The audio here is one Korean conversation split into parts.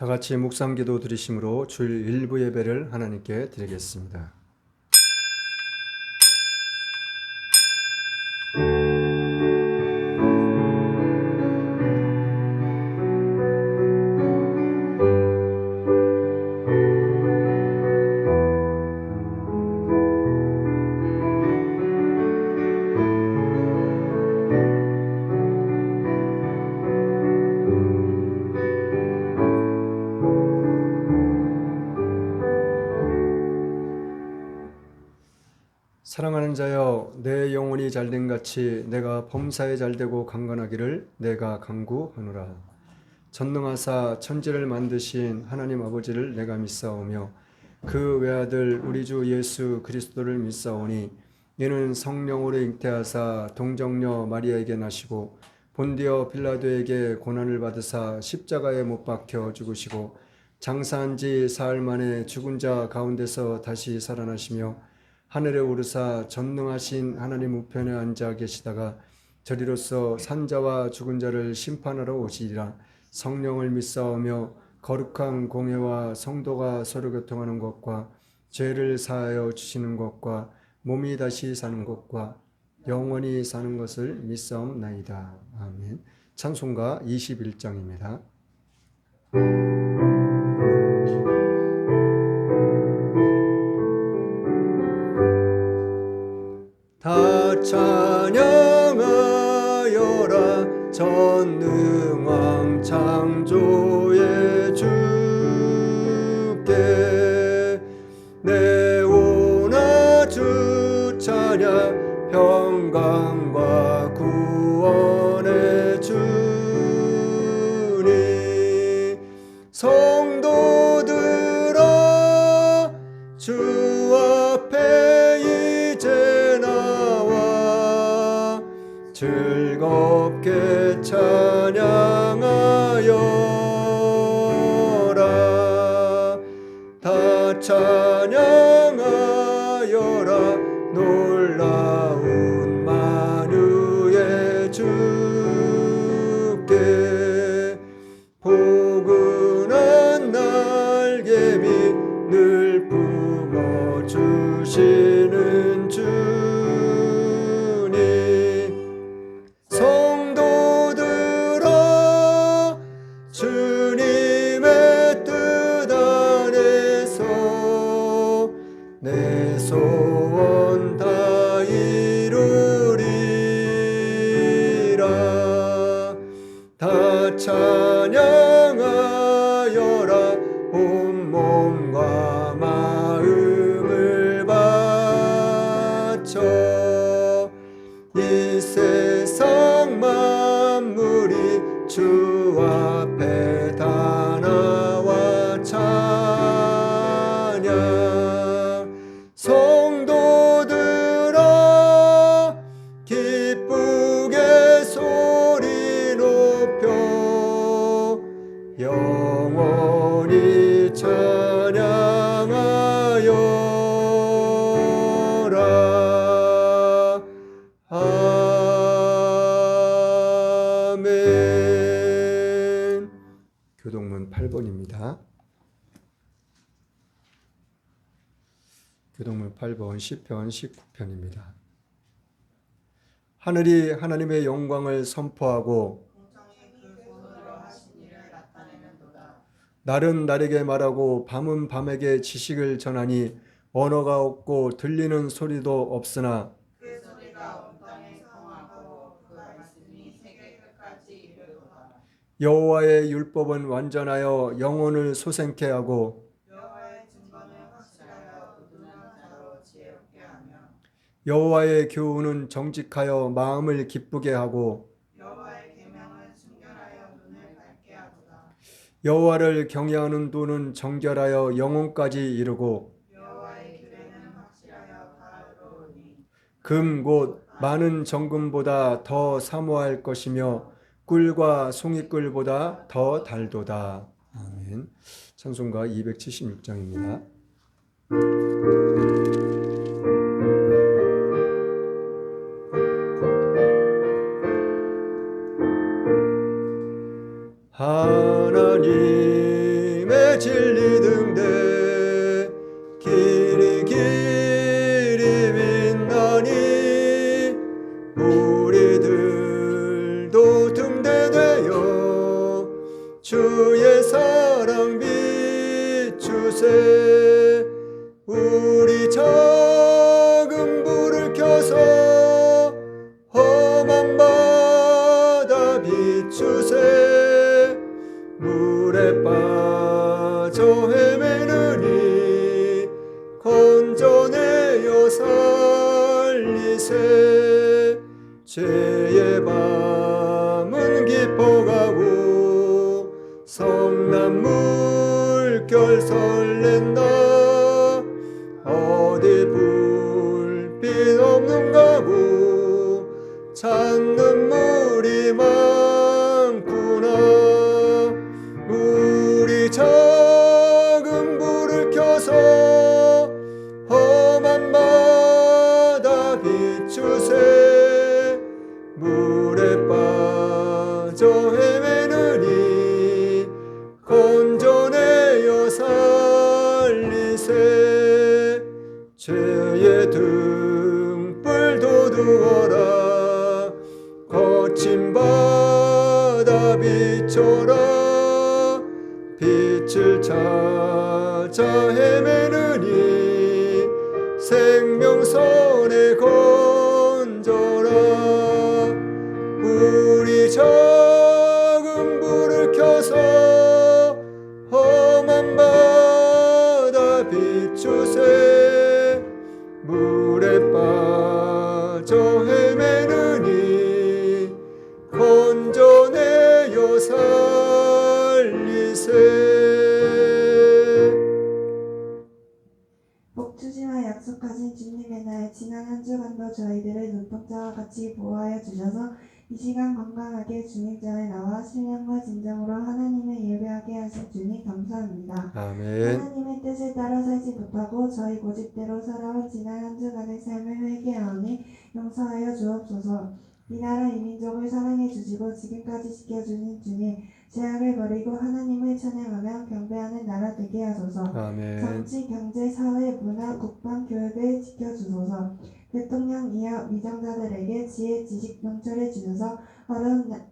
다 같이 묵상기도 드리심으로 주일 일부 예배를 하나님께 드리겠습니다. 사랑하는 자여, 내 영혼이 잘된 같이 내가 범사에 잘되고 강건하기를 내가 간구하노라. 전능하사 천지를 만드신 하나님 아버지를 내가 믿사오며 그 외아들 우리 주 예수 그리스도를 믿사오니 이는 성령으로 잉태하사 동정녀 마리아에게 나시고 본디어 빌라도에게 고난을 받으사 십자가에 못 박혀 죽으시고 장사한 지 사흘 만에 죽은 자 가운데서 다시 살아나시며 하늘에 오르사 전능하신 하나님 우편에 앉아 계시다가 저리로서 산자와 죽은 자를 심판하러 오시리라. 성령을 믿사오며 거룩한 공회와 성도가 서로 교통하는 것과 죄를 사하여 주시는 것과 몸이 다시 사는 것과 영원히 사는 것을 믿사옵나이다. 아멘. 찬송가 21장입니다. 다 찬양하여라 전능왕 창조의 주께 내 오나 주 찬양 평강과 구원의 주님 성도들아 주 앞에 이제 나와 즐겁게 찬양하여라. 다 찬양하여라 놀라운 만유의 주께 포근한 날개미 늘 품어주시는 주님 성도들아 주님의 뜻 안에서 내 소원 다 이루리라. 다 찬양하여라 온몸과 마음을 바쳐 이 세상 만물이 주 앞에 다 나와 찬양 성도들아 기쁘게 소리 높여 영원히 찬양하여라. 아멘. 교동문 8번입니다. 교동문 8번 시편 19편입니다. 하늘이 하나님의 영광을 선포하고 날은 날에게 말하고 밤은 밤에게 지식을 전하니 언어가 없고 들리는 소리도 없으나 그 소리가 온 땅에 성하고 그 말씀이 세계 끝까지 이르도다. 여호와의 율법은 완전하여 영혼을 소생케 하고 여호와의 증거는 확실하여 의논한 자로 지혜롭게 하며 여호와의 교훈은 정직하여 마음을 기쁘게 하고 여호와의 계명은 순결하여 눈을 밝게 하도다. 여호와를 경외하는 도는 정결하여 영혼까지 이르고 여호와의 규례는 확실하여 가을로 오니 금 곧 많은 정금보다 더 사모할 것이며 꿀과 송이꿀보다 더 달도다. 아멘. 찬송가 276장입니다. 하나님 진리 등대 길이 빛나니 우리들도 등대되어 주의 사랑 비추세 우리 작은 불을 켜서 험한 바다 비추세 물에 빠져 헤매느니 건져내어 살리세 죄의 밤은 깊어가고 성난 물결 설렌다 어디 불빛 없는가고 찾는 물이 많구나 우리 작은 불을 켜서 험한 바다 비추세 물에 빠져 헤매느니 건져내어 살리세 죄의 등불 도두어라 거친 바다 비춰라 빛을 찾아 헤매느니 생명선에 건져라 우리 작은 불을 켜서 험한 바다 비추세 물에 빠져 헤매느니 건져내어 살리세 복주시와 약속하신 주님의 날 지난 한 주간도 저희들을 눈동자와 같이 보호하여 주셔서 이 시간 건강하게 주님 전에 나와 신령과 진정으로 하나님을 예배하게 하신 주님 감사합니다. 아멘. 하나님의 뜻을 따라 살지 못하고 저희 고집대로 살아온 지난 한 주간의 삶을 회개하오니 용서하여 주옵소서. 이 나라 이 민족을 사랑해 주시고 지금까지 지켜주신 주님 죄악을 버리고 하나님을 찬양하며 경배하는 나라 되게 하소서. 아멘. 정치, 경제, 사회, 문화, 국방, 교육을 지켜주소서. 대통령 이하 위정자들에게 지혜, 지식, 명철을 주셔서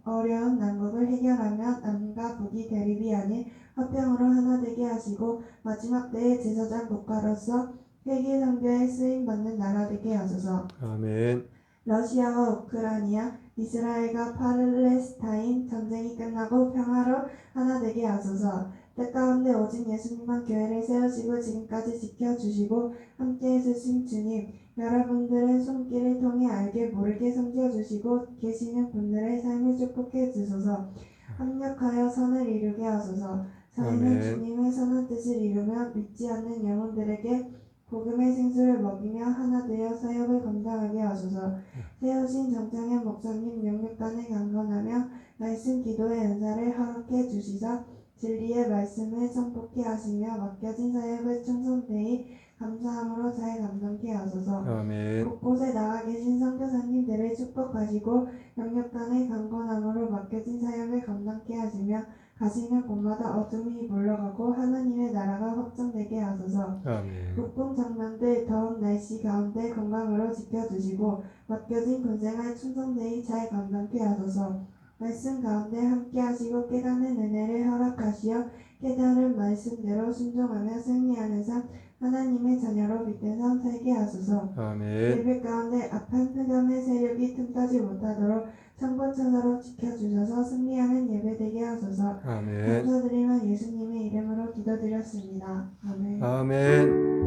어려운 난국을 해결하며 남과 북이 대립이 아닌 화평으로 하나 되게 하시고 마지막 때의 제사장 국가로서 회개 선교에 쓰임받는 나라 되게 하소서. 아멘. 러시아와 우크라이나, 이스라엘과 팔레스타인 전쟁이 끝나고 평화로 하나 되게 하소서. 때 가운데 오직 예수님만 교회를 세우시고 지금까지 지켜주시고 함께 해주신 주님, 여러분들의 손길을 통해 알게 모르게 섬겨주시고 계시는 분들의 삶을 축복해 주소서. 합력하여 선을 이루게 하소서. 저희는 아멘. 주님의 선한 뜻을 이루며 믿지 않는 영혼들에게 복음의 생수를 먹이며 하나 되어 사역을 감당하게 하소서. 세우신 정창현 목사님 영육간을 강건하며 말씀 기도의 은사를 허락해 주시사 진리의 말씀을 선포케 하시며 맡겨진 사역을 충성되이 감사함으로 잘 감당케 하소서. 아멘. 곳곳에 나가 계신 선교사님들을 축복하시고 영육간의 강건함으로 맡겨진 사역을 감당케 하시며 가시는 곳마다 어둠이 물러가고 하나님의 나라가 확장되게 하소서. 아멘. 북방 장면들 더운 날씨 가운데 건강으로 지켜주시고 맡겨진 군생활 충성되이 잘 감당케 하소서. 말씀 가운데 함께 하시고 깨닫는 은혜를 허락하시어 깨달은 말씀대로 순종하며 승리하는 삶 하나님의 자녀로 믿는 삶 살게 하소서. 아멘. 예배 가운데 악한 흑암의 세력이 틈타지 못하도록 천군천사로 지켜주셔서 승리하는 예배 되게 하소서. 아멘. 감사드리며 예수님의 이름으로 기도드렸습니다. 아멘. 아멘.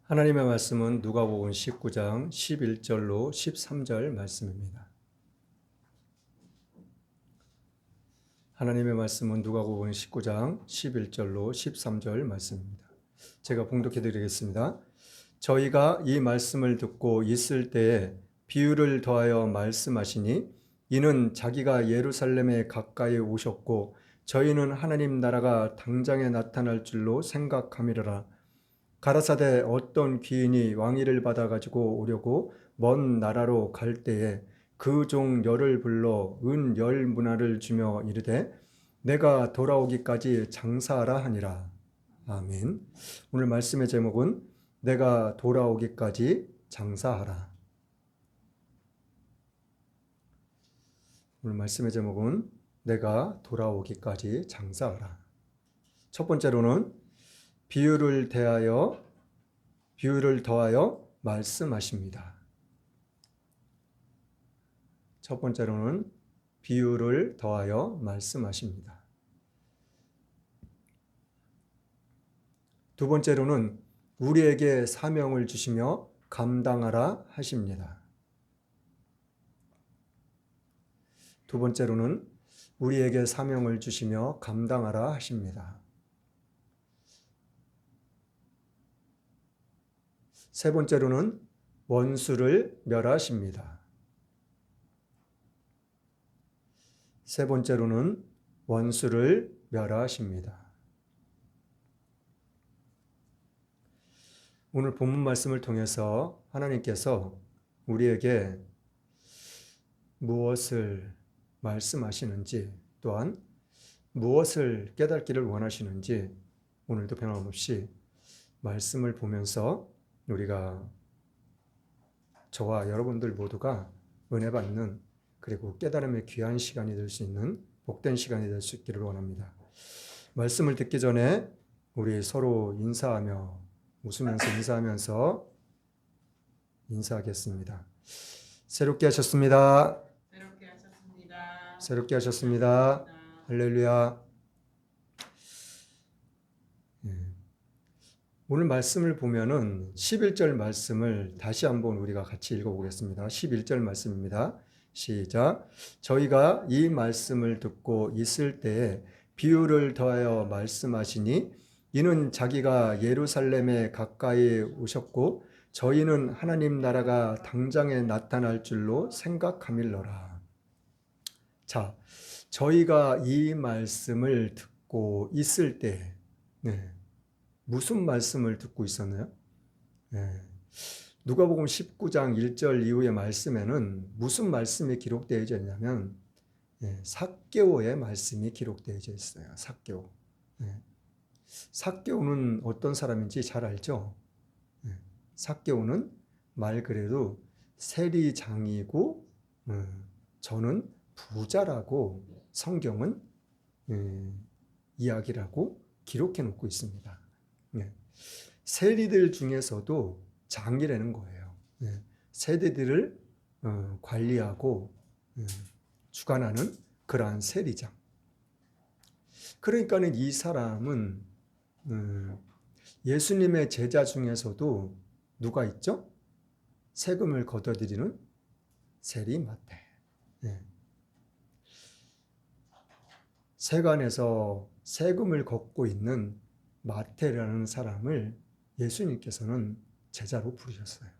하나님의 말씀은 누가복음 19장 11절로 13절 말씀입니다. 하나님의 말씀은 누가복음 19장 11절로 13절 말씀입니다. 제가 봉독해 드리겠습니다. 저희가 이 말씀을 듣고 있을 때에 비유를 더하여 말씀하시니 이는 자기가 예루살렘에 가까이 오셨고 저희는 하나님 나라가 당장에 나타날 줄로 생각함이라. 가라사대 어떤 귀인이 왕위를 받아 가지고 오려고 먼 나라로 갈 때에 그 종 열을 불러 은 열 문화를 주며 이르되 내가 돌아오기까지 장사하라 하니라. 아멘. 오늘 말씀의 제목은 내가 돌아오기까지 장사하라. 오늘 말씀의 제목은 내가 돌아오기까지 장사하라. 첫 번째로는 비유를 더하여 말씀하십니다. 첫 번째로는 비유를 더하여 말씀하십니다. 두 번째로는 우리에게 사명을 주시며 감당하라 하십니다. 두 번째로는 우리에게 사명을 주시며 감당하라 하십니다. 세 번째로는 원수를 멸하십니다. 세 번째로는 원수를 멸하십니다. 오늘 본문 말씀을 통해서 하나님께서 우리에게 무엇을 말씀하시는지 또한 무엇을 깨닫기를 원하시는지 오늘도 변함없이 말씀을 보면서 우리가 저와 여러분들 모두가 은혜 받는 그리고 깨달음의 귀한 시간이 될 수 있는 복된 시간이 될 수 있기를 원합니다. 말씀을 듣기 전에 우리 서로 인사하며 웃으면서 인사하면서 인사하겠습니다. 새롭게 하셨습니다. 새롭게 하셨습니다. 새롭게 하셨습니다. 할렐루야. 오늘 말씀을 보면은 11절 말씀을 다시 한번 우리가 같이 읽어보겠습니다. 11절 말씀입니다. 시작. 저희가 이 말씀을 듣고 있을 때에 비유를 더하여 말씀하시니 이는 자기가 예루살렘에 가까이 오셨고 저희는 하나님 나라가 당장에 나타날 줄로 생각함일러라. 자, 저희가 이 말씀을 듣고 있을 때 무슨 말씀을 듣고 있었나요? 누가복음 19장 1절 이후의 말씀에는 무슨 말씀이 기록되어 있냐면 삭개오의 말씀이 기록되어 있어요. 삭개오. 삭개오는 어떤 사람인지 잘 알죠? 삭개오는 말 그대로 세리장이고 저는 부자라고 성경은 이야기라고 기록해 놓고 있습니다. 세리들 중에서도 장이라는 거예요. 세리들을 관리하고 주관하는 그러한 세리장. 그러니까는 이 사람은 예수님의 제자 중에서도 누가 있죠? 세금을 걷어들이는 세리 마태. 세관에서 세금을 걷고 있는 마태라는 사람을 예수님께서는 제자로 부르셨어요.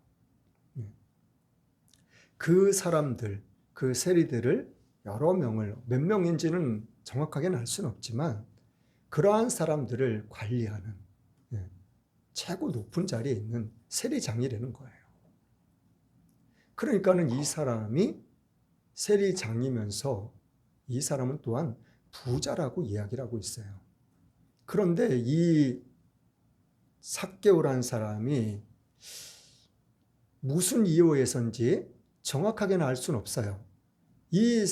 그 사람들, 그 세리들을 여러 명을, 몇 명인지는 정확하게는 알 수는 없지만 그러한 사람들을 관리하는 최고 높은 자리에 있는 세리장이라는 거예요. 그러니까는 이 사람이 세리장이면서 이 사람은 또한 부자라고 이야기를 하고 있어요. 그런데 이 삭개오라는 사람이 무슨 이유에서인지 정확하게는 알 수는 없어요. 이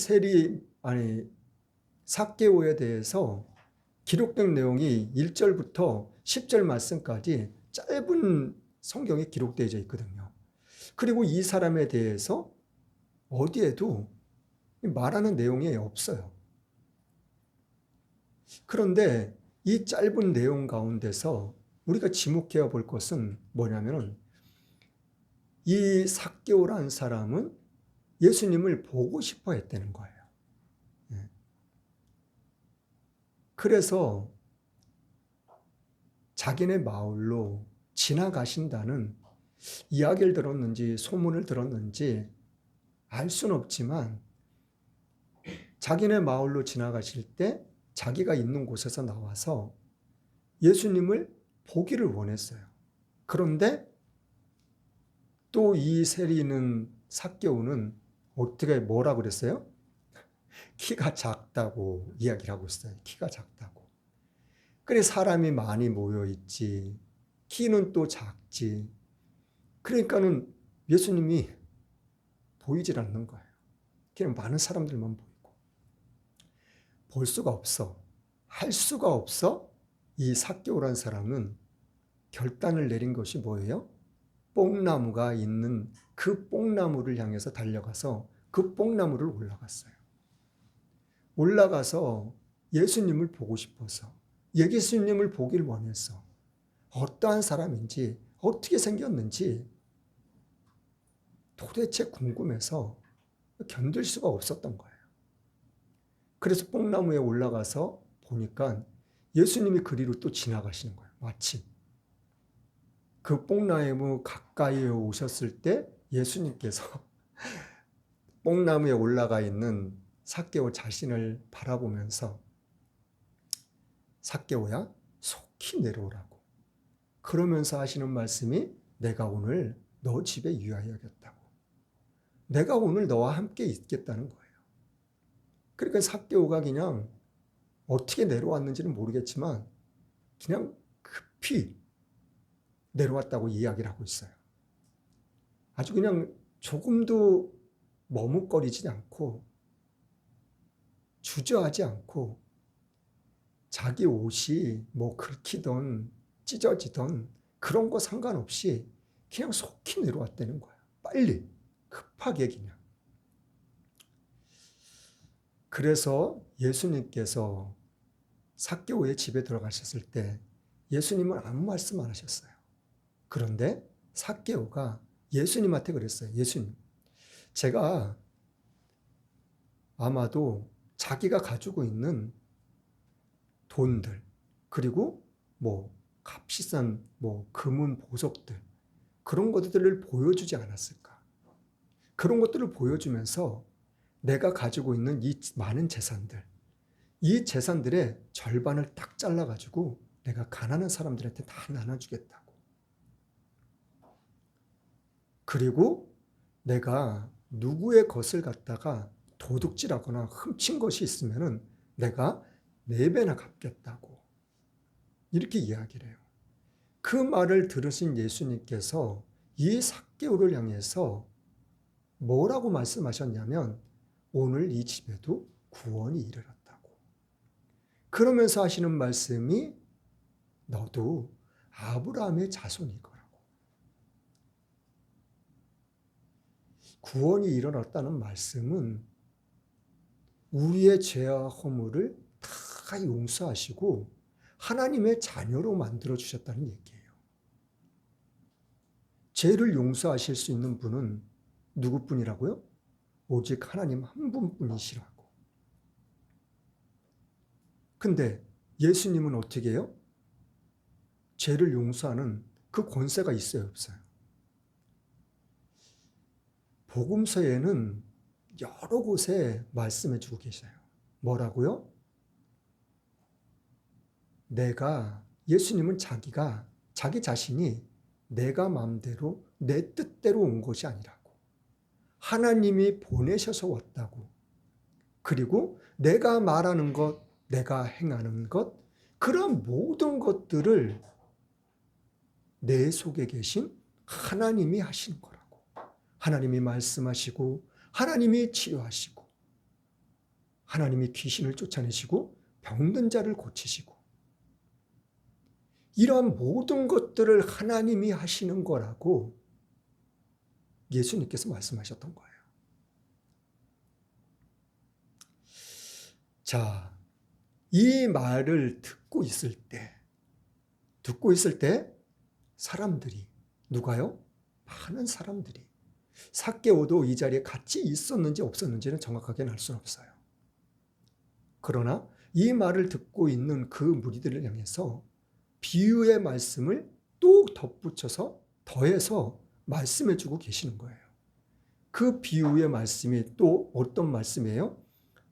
삭개오에 대해서 기록된 내용이 1절부터 10절 말씀까지 짧은 성경에 기록되어 있거든요. 그리고 이 사람에 대해서 어디에도 말하는 내용이 없어요. 그런데 이 짧은 내용 가운데서 우리가 지목해야 볼 것은 뭐냐면은 이 삭개오라는 사람은 예수님을 보고 싶어 했다는 거예요. 그래서 자기네 마을로 지나가신다는 이야기를 들었는지 소문을 들었는지 알 수는 없지만 자기네 마을로 지나가실 때 자기가 있는 곳에서 나와서 예수님을 보기를 원했어요. 그런데 또 이 세리는 삭개오는 어떻게 뭐라 그랬어요? 키가 작다고 이야기를 하고 있어요. 키가 작다고. 그래 사람이 많이 모여 있지. 키는 또 작지. 그러니까는 예수님이 보이질 않는 거예요. 그냥 많은 사람들만 보이고. 볼 수가 없어. 할 수가 없어. 이 삭개오라는 사람은 결단을 내린 것이 뭐예요? 뽕나무가 있는 그 뽕나무를 향해서 달려가서 그 뽕나무를 올라갔어요. 올라가서 예수님을 보고 싶어서 예수님을 보길 원해서 어떠한 사람인지 어떻게 생겼는지 도대체 궁금해서 견딜 수가 없었던 거예요. 그래서 뽕나무에 올라가서 보니까 예수님이 그리로 또 지나가시는 거예요. 마침 그 뽕나무 가까이에 오셨을 때 예수님께서 뽕나무에 올라가 있는 삭개오 자신을 바라보면서 삭개오야 속히 내려오라고 그러면서 하시는 말씀이 내가 오늘 너 집에 유하여야겠다고 내가 오늘 너와 함께 있겠다는 거예요. 그러니까 삭개오가 그냥 어떻게 내려왔는지는 모르겠지만 그냥 급히 내려왔다고 이야기를 하고 있어요. 아주 그냥 조금도 머뭇거리지 않고 주저하지 않고 자기 옷이 뭐 긁히던 찢어지던 그런 거 상관없이 그냥 속히 내려왔다는 거예요. 빨리 급하게 그냥. 그래서 예수님께서 삭개오의 집에 들어가셨을 때 예수님은 아무 말씀 안 하셨어요. 그런데 삭개오가 예수님한테 그랬어요. 예수님, 제가 아마도 자기가 가지고 있는 돈들 그리고 뭐 값비싼 뭐 금은 보석들 그런 것들을 보여주지 않았을까? 그런 것들을 보여주면서 내가 가지고 있는 이 많은 재산들, 이 재산들의 절반을 딱 잘라가지고 내가 가난한 사람들한테 다 나눠주겠다고. 그리고 내가 누구의 것을 갖다가 도둑질하거나 훔친 것이 있으면은 내가 4배나 갚겠다고. 이렇게 이야기를 해요. 그 말을 들으신 예수님께서 이 삭개오를 향해서 뭐라고 말씀하셨냐면 오늘 이 집에도 구원이 이르렀다고. 그러면서 하시는 말씀이 너도 아브라함의 자손일 거라고. 구원이 일어났다는 말씀은 우리의 죄와 허물을 다 용서하시고 하나님의 자녀로 만들어 주셨다는 얘기예요. 죄를 용서하실 수 있는 분은 누구뿐이라고요? 오직 하나님 한 분뿐이시라고. 근데 예수님은 어떻게 해요? 죄를 용서하는 그 권세가 있어요, 없어요? 복음서에는 여러 곳에 말씀해 주고 계셔요. 뭐라고요? 예수님은 자기 자신이 내가 마음대로 내 뜻대로 온 것이 아니라고. 하나님이 보내셔서 왔다고. 그리고 내가 말하는 것, 내가 행하는 것, 그런 모든 것들을 내 속에 계신 하나님이 하시는 거라고. 하나님이 말씀하시고, 하나님이 치료하시고, 하나님이 귀신을 쫓아내시고, 병든 자를 고치시고, 이러한 모든 것들을 하나님이 하시는 거라고 예수님께서 말씀하셨던 거예요. 자, 이 말을 듣고 있을 때 사람들이, 누가요? 많은 사람들이 삭개오도 이 자리에 같이 있었는지 없었는지는 정확하게는 알 수는 없어요. 그러나 이 말을 듣고 있는 그 무리들을 향해서 비유의 말씀을 또 덧붙여서 더해서 말씀해 주고 계시는 거예요. 그 비유의 말씀이 또 어떤 말씀이에요?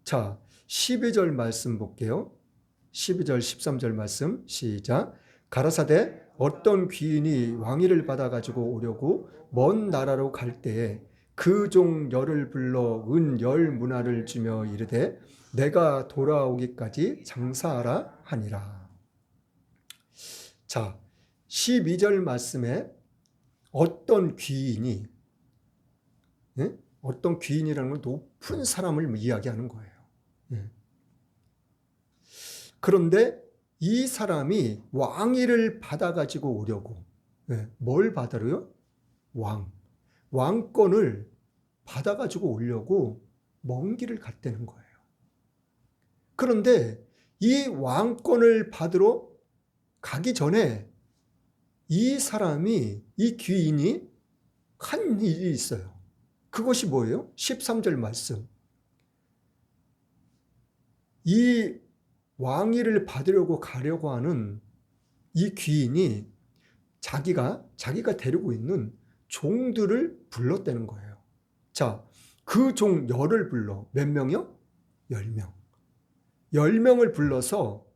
자, 12절 말씀 볼게요. 12절 13절 말씀 시작. 가라사대 어떤 귀인이 왕위를 받아가지고 오려고 먼 나라로 갈 때에 그 종 열을 불러 은 열 문화를 주며 이르되 내가 돌아오기까지 장사하라 하니라. 자, 12절 말씀에 어떤 귀인이, 예? 어떤 귀인이라는 건 높은 사람을 이야기하는 거예요. 예. 그런데 이 사람이 왕위를 받아가지고 오려고, 예. 뭘 받으려요? 왕권을 받아가지고 오려고 먼 길을 갔다는 거예요. 그런데 이 왕권을 받으러 가기 전에 이 사람이, 이 귀인이 한 일이 있어요. 그것이 뭐예요? 13절 말씀. 이 왕위를 받으려고 가려고 하는 이 귀인이 자기가 데리고 있는 종들을 불렀다는 거예요. 자, 그 종 열을 불러. 몇 명이요? 10명. 10명을 불러서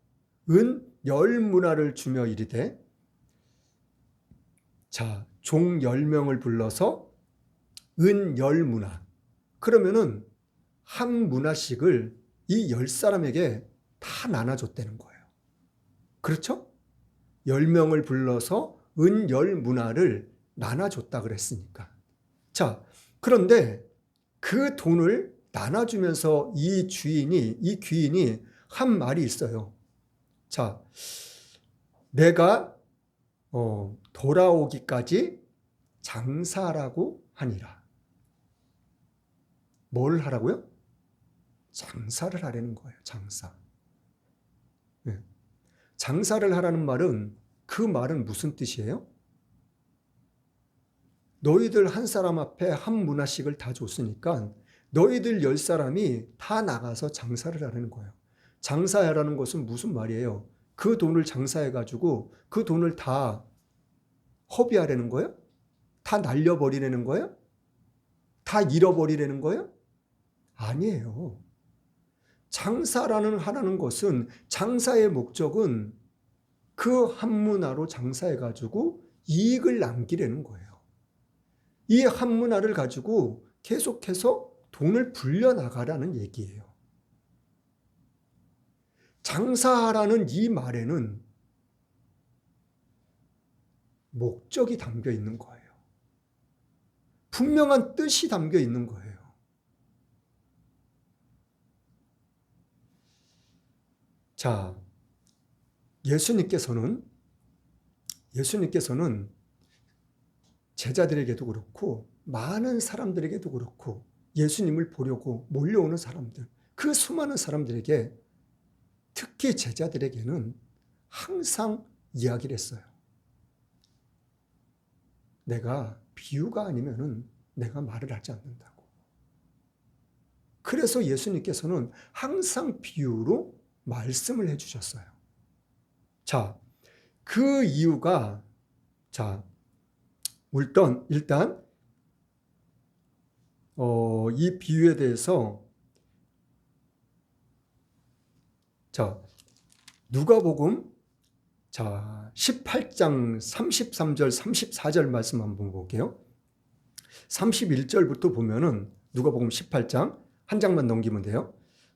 은 10문화를 주며 이르되, 자, 종 10명을 불러서 은 10문화. 그러면은 한 문화씩을 이 10사람에게 다 나눠줬다는 거예요. 그렇죠? 10명을 불러서 은 10문화를 나눠줬다 그랬으니까. 자, 그런데 그 돈을 나눠주면서 이 귀인이 한 말이 있어요. 자, 내가 돌아오기까지 장사라고 하니라. 뭘 하라고요? 장사를 하라는 거예요. 장사. 네. 장사를 하라는 말은, 그 말은 무슨 뜻이에요? 너희들 한 사람 앞에 한 문화씩을 다 줬으니까 너희들 10사람이 다 나가서 장사를 하라는 거예요. 장사하라는 것은 무슨 말이에요? 그 돈을 장사해가지고 그 돈을 다 허비하라는 거예요? 다 날려버리라는 거예요? 다 잃어버리라는 거예요? 아니에요. 장사라는 하라는 것은, 장사의 목적은 그 한 문화로 장사해가지고 이익을 남기려는 거예요. 이 한 문화를 가지고 계속해서 돈을 불려나가라는 얘기예요. 장사하라는 이 말에는 목적이 담겨 있는 거예요. 분명한 뜻이 담겨 있는 거예요. 자, 예수님께서는 제자들에게도 그렇고 많은 사람들에게도 그렇고 예수님을 보려고 몰려오는 사람들, 그 수많은 사람들에게, 특히 제자들에게는 항상 이야기를 했어요. 내가 비유가 아니면은 내가 말을 하지 않는다고. 그래서 예수님께서는 항상 비유로 말씀을 해주셨어요. 자, 그 이유가, 자, 일단 이 비유에 대해서, 자, 누가복음, 자, 18장 33절 34절 말씀 한번 볼게요. 31절부터 보면은 누가복음 18장 한 장만 넘기면 돼요.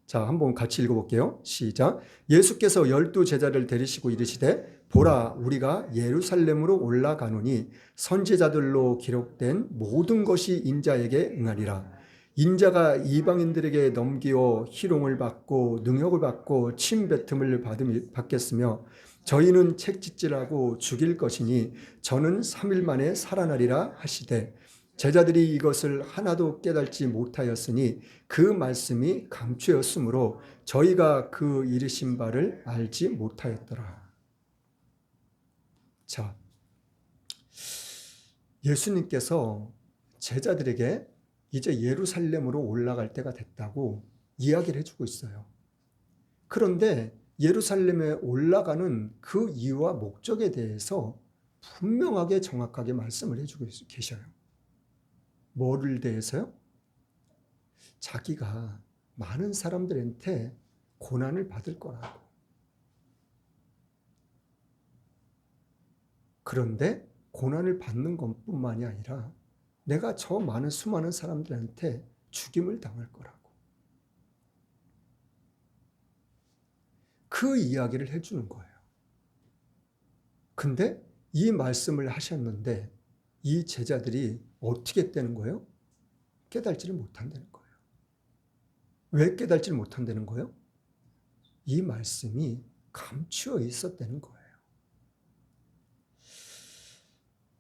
자, 한번 같이 읽어볼게요. 시작. 예수께서 12 제자를 데리시고 이르시되 보라, 우리가 예루살렘으로 올라가노니 선지자들로 기록된 모든 것이 인자에게 응하리라. 인자가 이방인들에게 넘기어 희롱을 받고 능욕을 받고 침뱉음을 받겠으며 저희는 책짓질하고 죽일 것이니 저는 3일 만에 살아나리라 하시되 제자들이 이것을 하나도 깨닫지 못하였으니 그 말씀이 감추였으므로 저희가 그 이르신 바를 알지 못하였더라. 자, 예수님께서 제자들에게 이제 예루살렘으로 올라갈 때가 됐다고 이야기를 해주고 있어요. 그런데 예루살렘에 올라가는 그 이유와 목적에 대해서 분명하게 정확하게 말씀을 해주고 계셔요. 뭐를 대해서요? 자기가 많은 사람들한테 고난을 받을 거라고. 그런데 고난을 받는 것뿐만이 아니라 내가 저 많은 수많은 사람들한테 죽임을 당할 거라고. 그 이야기를 해주는 거예요. 근데 이 말씀을 하셨는데 이 제자들이 어떻게 되는 거예요? 깨달지를 못한다는 거예요. 왜 깨달지를 못한다는 거예요? 이 말씀이 감추어 있었다는 거예요.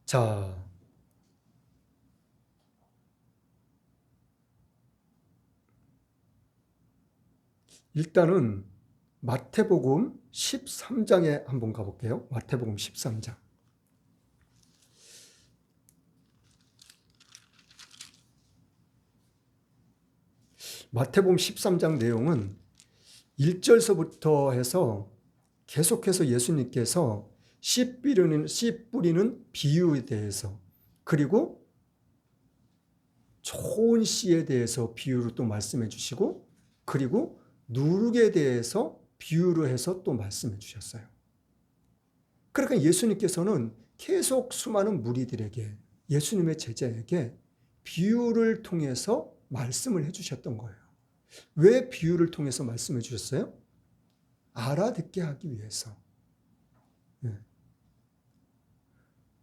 자, 일단은 마태복음 13장에 한번 가볼게요. 마태복음 13장. 마태복음 13장 내용은 1절서부터 해서 계속해서 예수님께서 씨 뿌리는 비유에 대해서, 그리고 좋은 씨에 대해서 비유로 또 말씀해 주시고, 그리고 누룩에 대해서 비유로 해서 또 말씀해 주셨어요. 그러니까 예수님께서는 계속 수많은 무리들에게, 예수님의 제자에게 비유를 통해서 말씀을 해 주셨던 거예요. 왜 비유를 통해서 말씀해 주셨어요? 알아듣게 하기 위해서.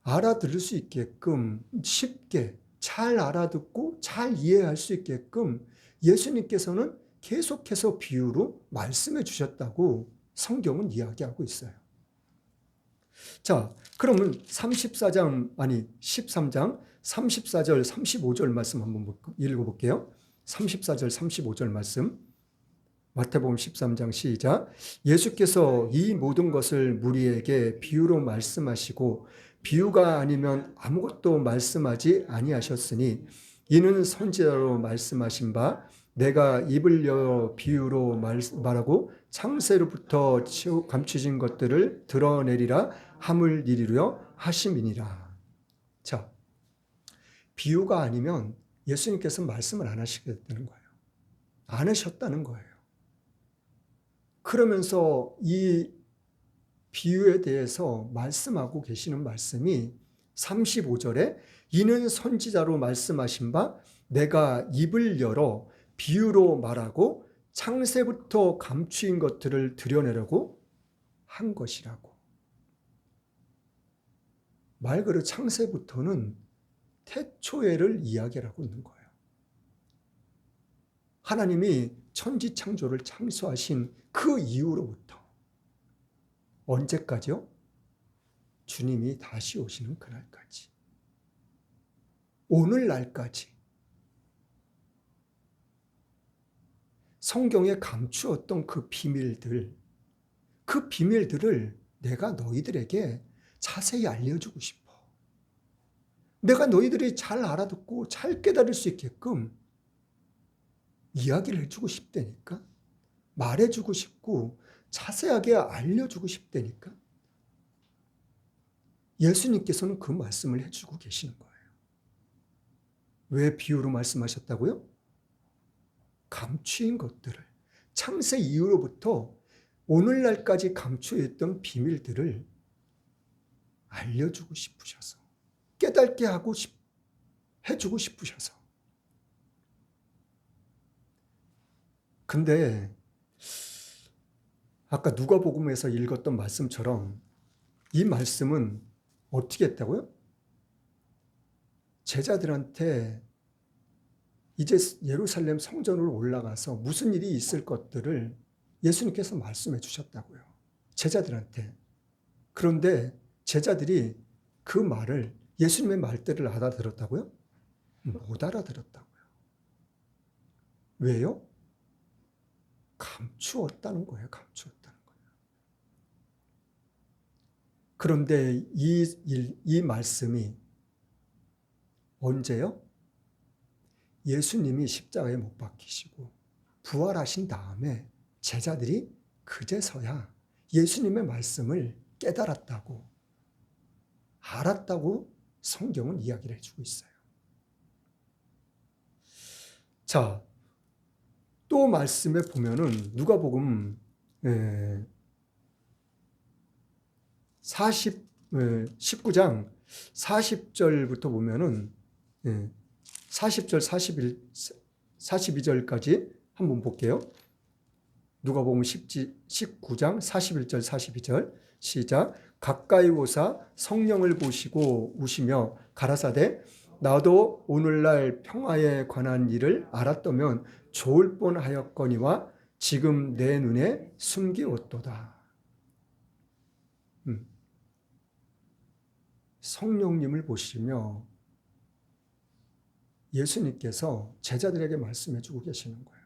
알아들을 수 있게끔, 쉽게 잘 알아듣고 잘 이해할 수 있게끔 예수님께서는 계속해서 비유로 말씀해 주셨다고 성경은 이야기하고 있어요. 자, 그러면 13장 34절, 35절 말씀 한번 읽어볼게요. 34절, 35절 말씀. 마태복음 13장 시작. 예수께서 이 모든 것을 무리에게 비유로 말씀하시고 비유가 아니면 아무것도 말씀하지 아니하셨으니 이는 선지자로 말씀하신 바 내가 입을 열어 비유로 말하고 창세로부터 감추진 것들을 드러내리라 함을 이루려 하심이니라. 자, 비유가 아니면 예수님께서 말씀을 안 하시게 되는 거예요. 안 하셨다는 거예요. 그러면서 이 비유에 대해서 말씀하고 계시는 말씀이 35절에 이는 선지자로 말씀하신 바 내가 입을 열어 비유로 말하고 창세부터 감추인 것들을 드러내려고 한 것이라고. 말 그대로 창세부터는 태초에를 이야기하고 있는 거예요. 하나님이 천지 창조를 창조하신 그 이후로부터 언제까지요? 주님이 다시 오시는 그날까지. 오늘날까지. 성경에 감추었던 그 비밀들을 내가 너희들에게 자세히 알려주고 싶어. 내가 너희들이 잘 알아듣고 잘 깨달을 수 있게끔 이야기를 해주고 싶다니까. 말해주고 싶고 자세하게 알려주고 싶다니까. 예수님께서는 그 말씀을 해주고 계시는 거예요. 왜 비유로 말씀하셨다고요? 감추인 것들을, 창세 이후로부터 오늘날까지 감추어있던 비밀들을 알려주고 싶으셔서, 깨닫게 해주고 싶으셔서. 근데 아까 누가복음에서 읽었던 말씀처럼 이 말씀은 어떻게 했다고요? 제자들한테 이제 예루살렘 성전으로 올라가서 무슨 일이 있을 것들을 예수님께서 말씀해 주셨다고요. 제자들한테. 그런데 제자들이 그 말을, 예수님의 말들을 알아들었다고요? 못 알아들었다고요. 왜요? 감추었다는 거예요. 감추었다는 거예요. 그런데 이 말씀이 언제요? 예수님이 십자가에 못 박히시고 부활하신 다음에 제자들이 그제서야 예수님의 말씀을 깨달았다고, 알았다고 성경은 이야기를 해주고 있어요. 자, 또 말씀에 보면은 누가복음 19장 40절부터 보면은 40절 42절까지 한번 볼게요. 누가복음 19장 41절 42절 시작. 가까이 오사 성령을 보시고 우시며 가라사대 나도 오늘날 평화에 관한 일을 알았다면 좋을 뻔하였거니와 지금 내 눈에 숨기었도다. 성령님을 보시며 예수님께서 제자들에게 말씀해 주고 계시는 거예요.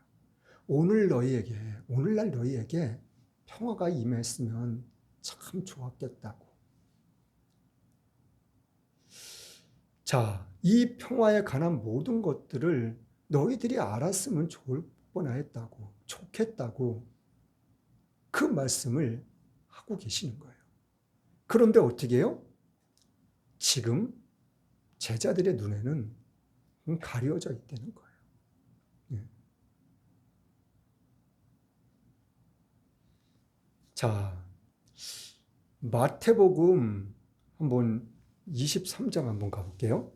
오늘날 너희에게 평화가 임했으면 참 좋았겠다고. 자, 이 평화에 관한 모든 것들을 너희들이 알았으면 좋을 뻔했다고, 좋겠다고 그 말씀을 하고 계시는 거예요. 그런데 어떻게 해요? 지금 제자들의 눈에는 가려져 있다는 거예요. 자, 마태복음 한번 23장 한번 가볼게요.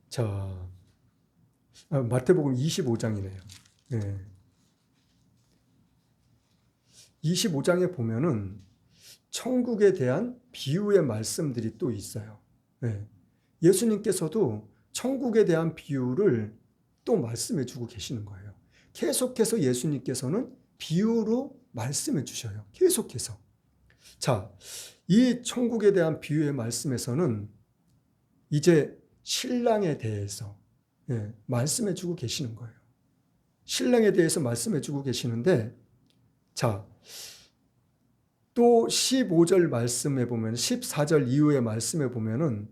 자, 마태복음 25장이네요. 25장에 보면은 천국에 대한 비유의 말씀들이 또 있어요. 예수님께서도 천국에 대한 비유를 또 말씀해 주고 계시는 거예요. 계속해서 예수님께서는 비유로 말씀해 주셔요. 계속해서. 자, 이 천국에 대한 비유의 말씀에서는 이제 신랑에 대해서 말씀해 주고 계시는 거예요. 신랑에 대해서 말씀해 주고 계시는데, 자, 또 15절 말씀에 보면 14절 이후의 말씀에 보면은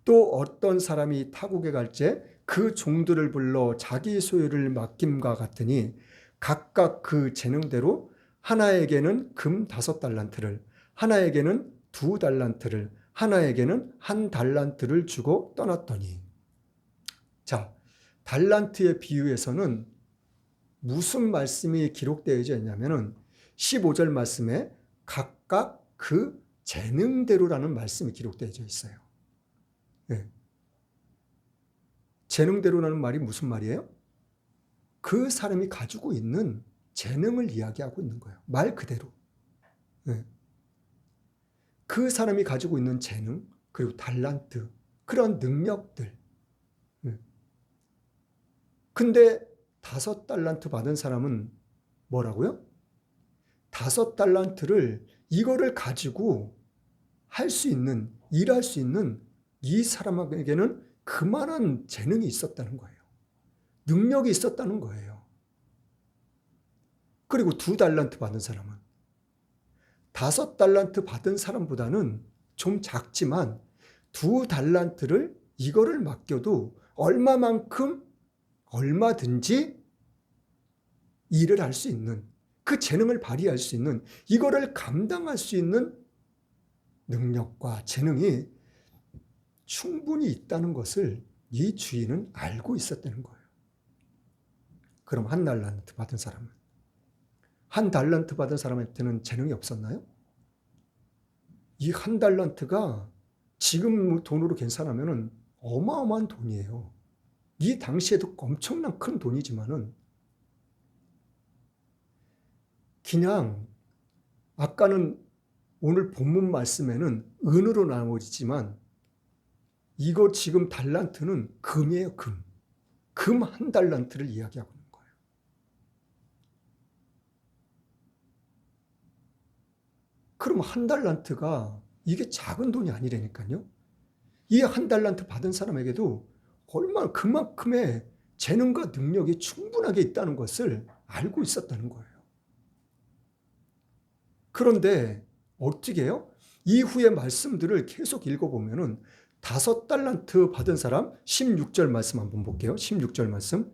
또 어떤 사람이 타국에 갈제 그 종들을 불러 자기 소유를 맡김과 같으니 각각 그 재능대로 하나에게는 금 5달란트를, 하나에게는 2달란트를, 하나에게는 1달란트를 주고 떠났더니. 자, 달란트의 비유에서는 무슨 말씀이 기록되어져 있냐면은 15절 말씀에 각각 그 재능대로라는 말씀이 기록되어져 있어요. 재능대로라는 말이 무슨 말이에요? 그 사람이 가지고 있는 재능을 이야기하고 있는 거예요. 말 그대로. 그 사람이 가지고 있는 재능, 그리고 달란트, 그런 능력들. 근데 5달란트 받은 사람은 뭐라고요? 5달란트를 이거를 가지고 할 수 있는, 일할 수 있는 이 사람에게는 그만한 재능이 있었다는 거예요. 능력이 있었다는 거예요. 그리고 2달란트 받은 사람은 5달란트 받은 사람보다는 좀 작지만 2달란트를 이거를 맡겨도 얼마만큼 얼마든지 일을 할 수 있는, 그 재능을 발휘할 수 있는, 이거를 감당할 수 있는 능력과 재능이 충분히 있다는 것을 이 주인은 알고 있었다는 거예요. 그럼 1달란트 받은 사람은, 1달란트 받은 사람한테는 재능이 없었나요? 이 1달란트가 지금 돈으로 계산하면 어마어마한 돈이에요. 이 당시에도 엄청난 큰 돈이지만은 그냥 아까는 오늘 본문 말씀에는 은으로 나오지만 이거 지금 달란트는 금이에요, 금. 금 1달란트를 이야기하고 있는 거예요. 그럼 1달란트가 이게 작은 돈이 아니라니까요. 이 1달란트 받은 사람에게도 얼마나 그만큼의 재능과 능력이 충분하게 있다는 것을 알고 있었다는 거예요. 그런데 어떻게 해요? 이후의 말씀들을 계속 읽어보면은 5달란트 받은 사람 16절 말씀 한번 볼게요. 16절 말씀.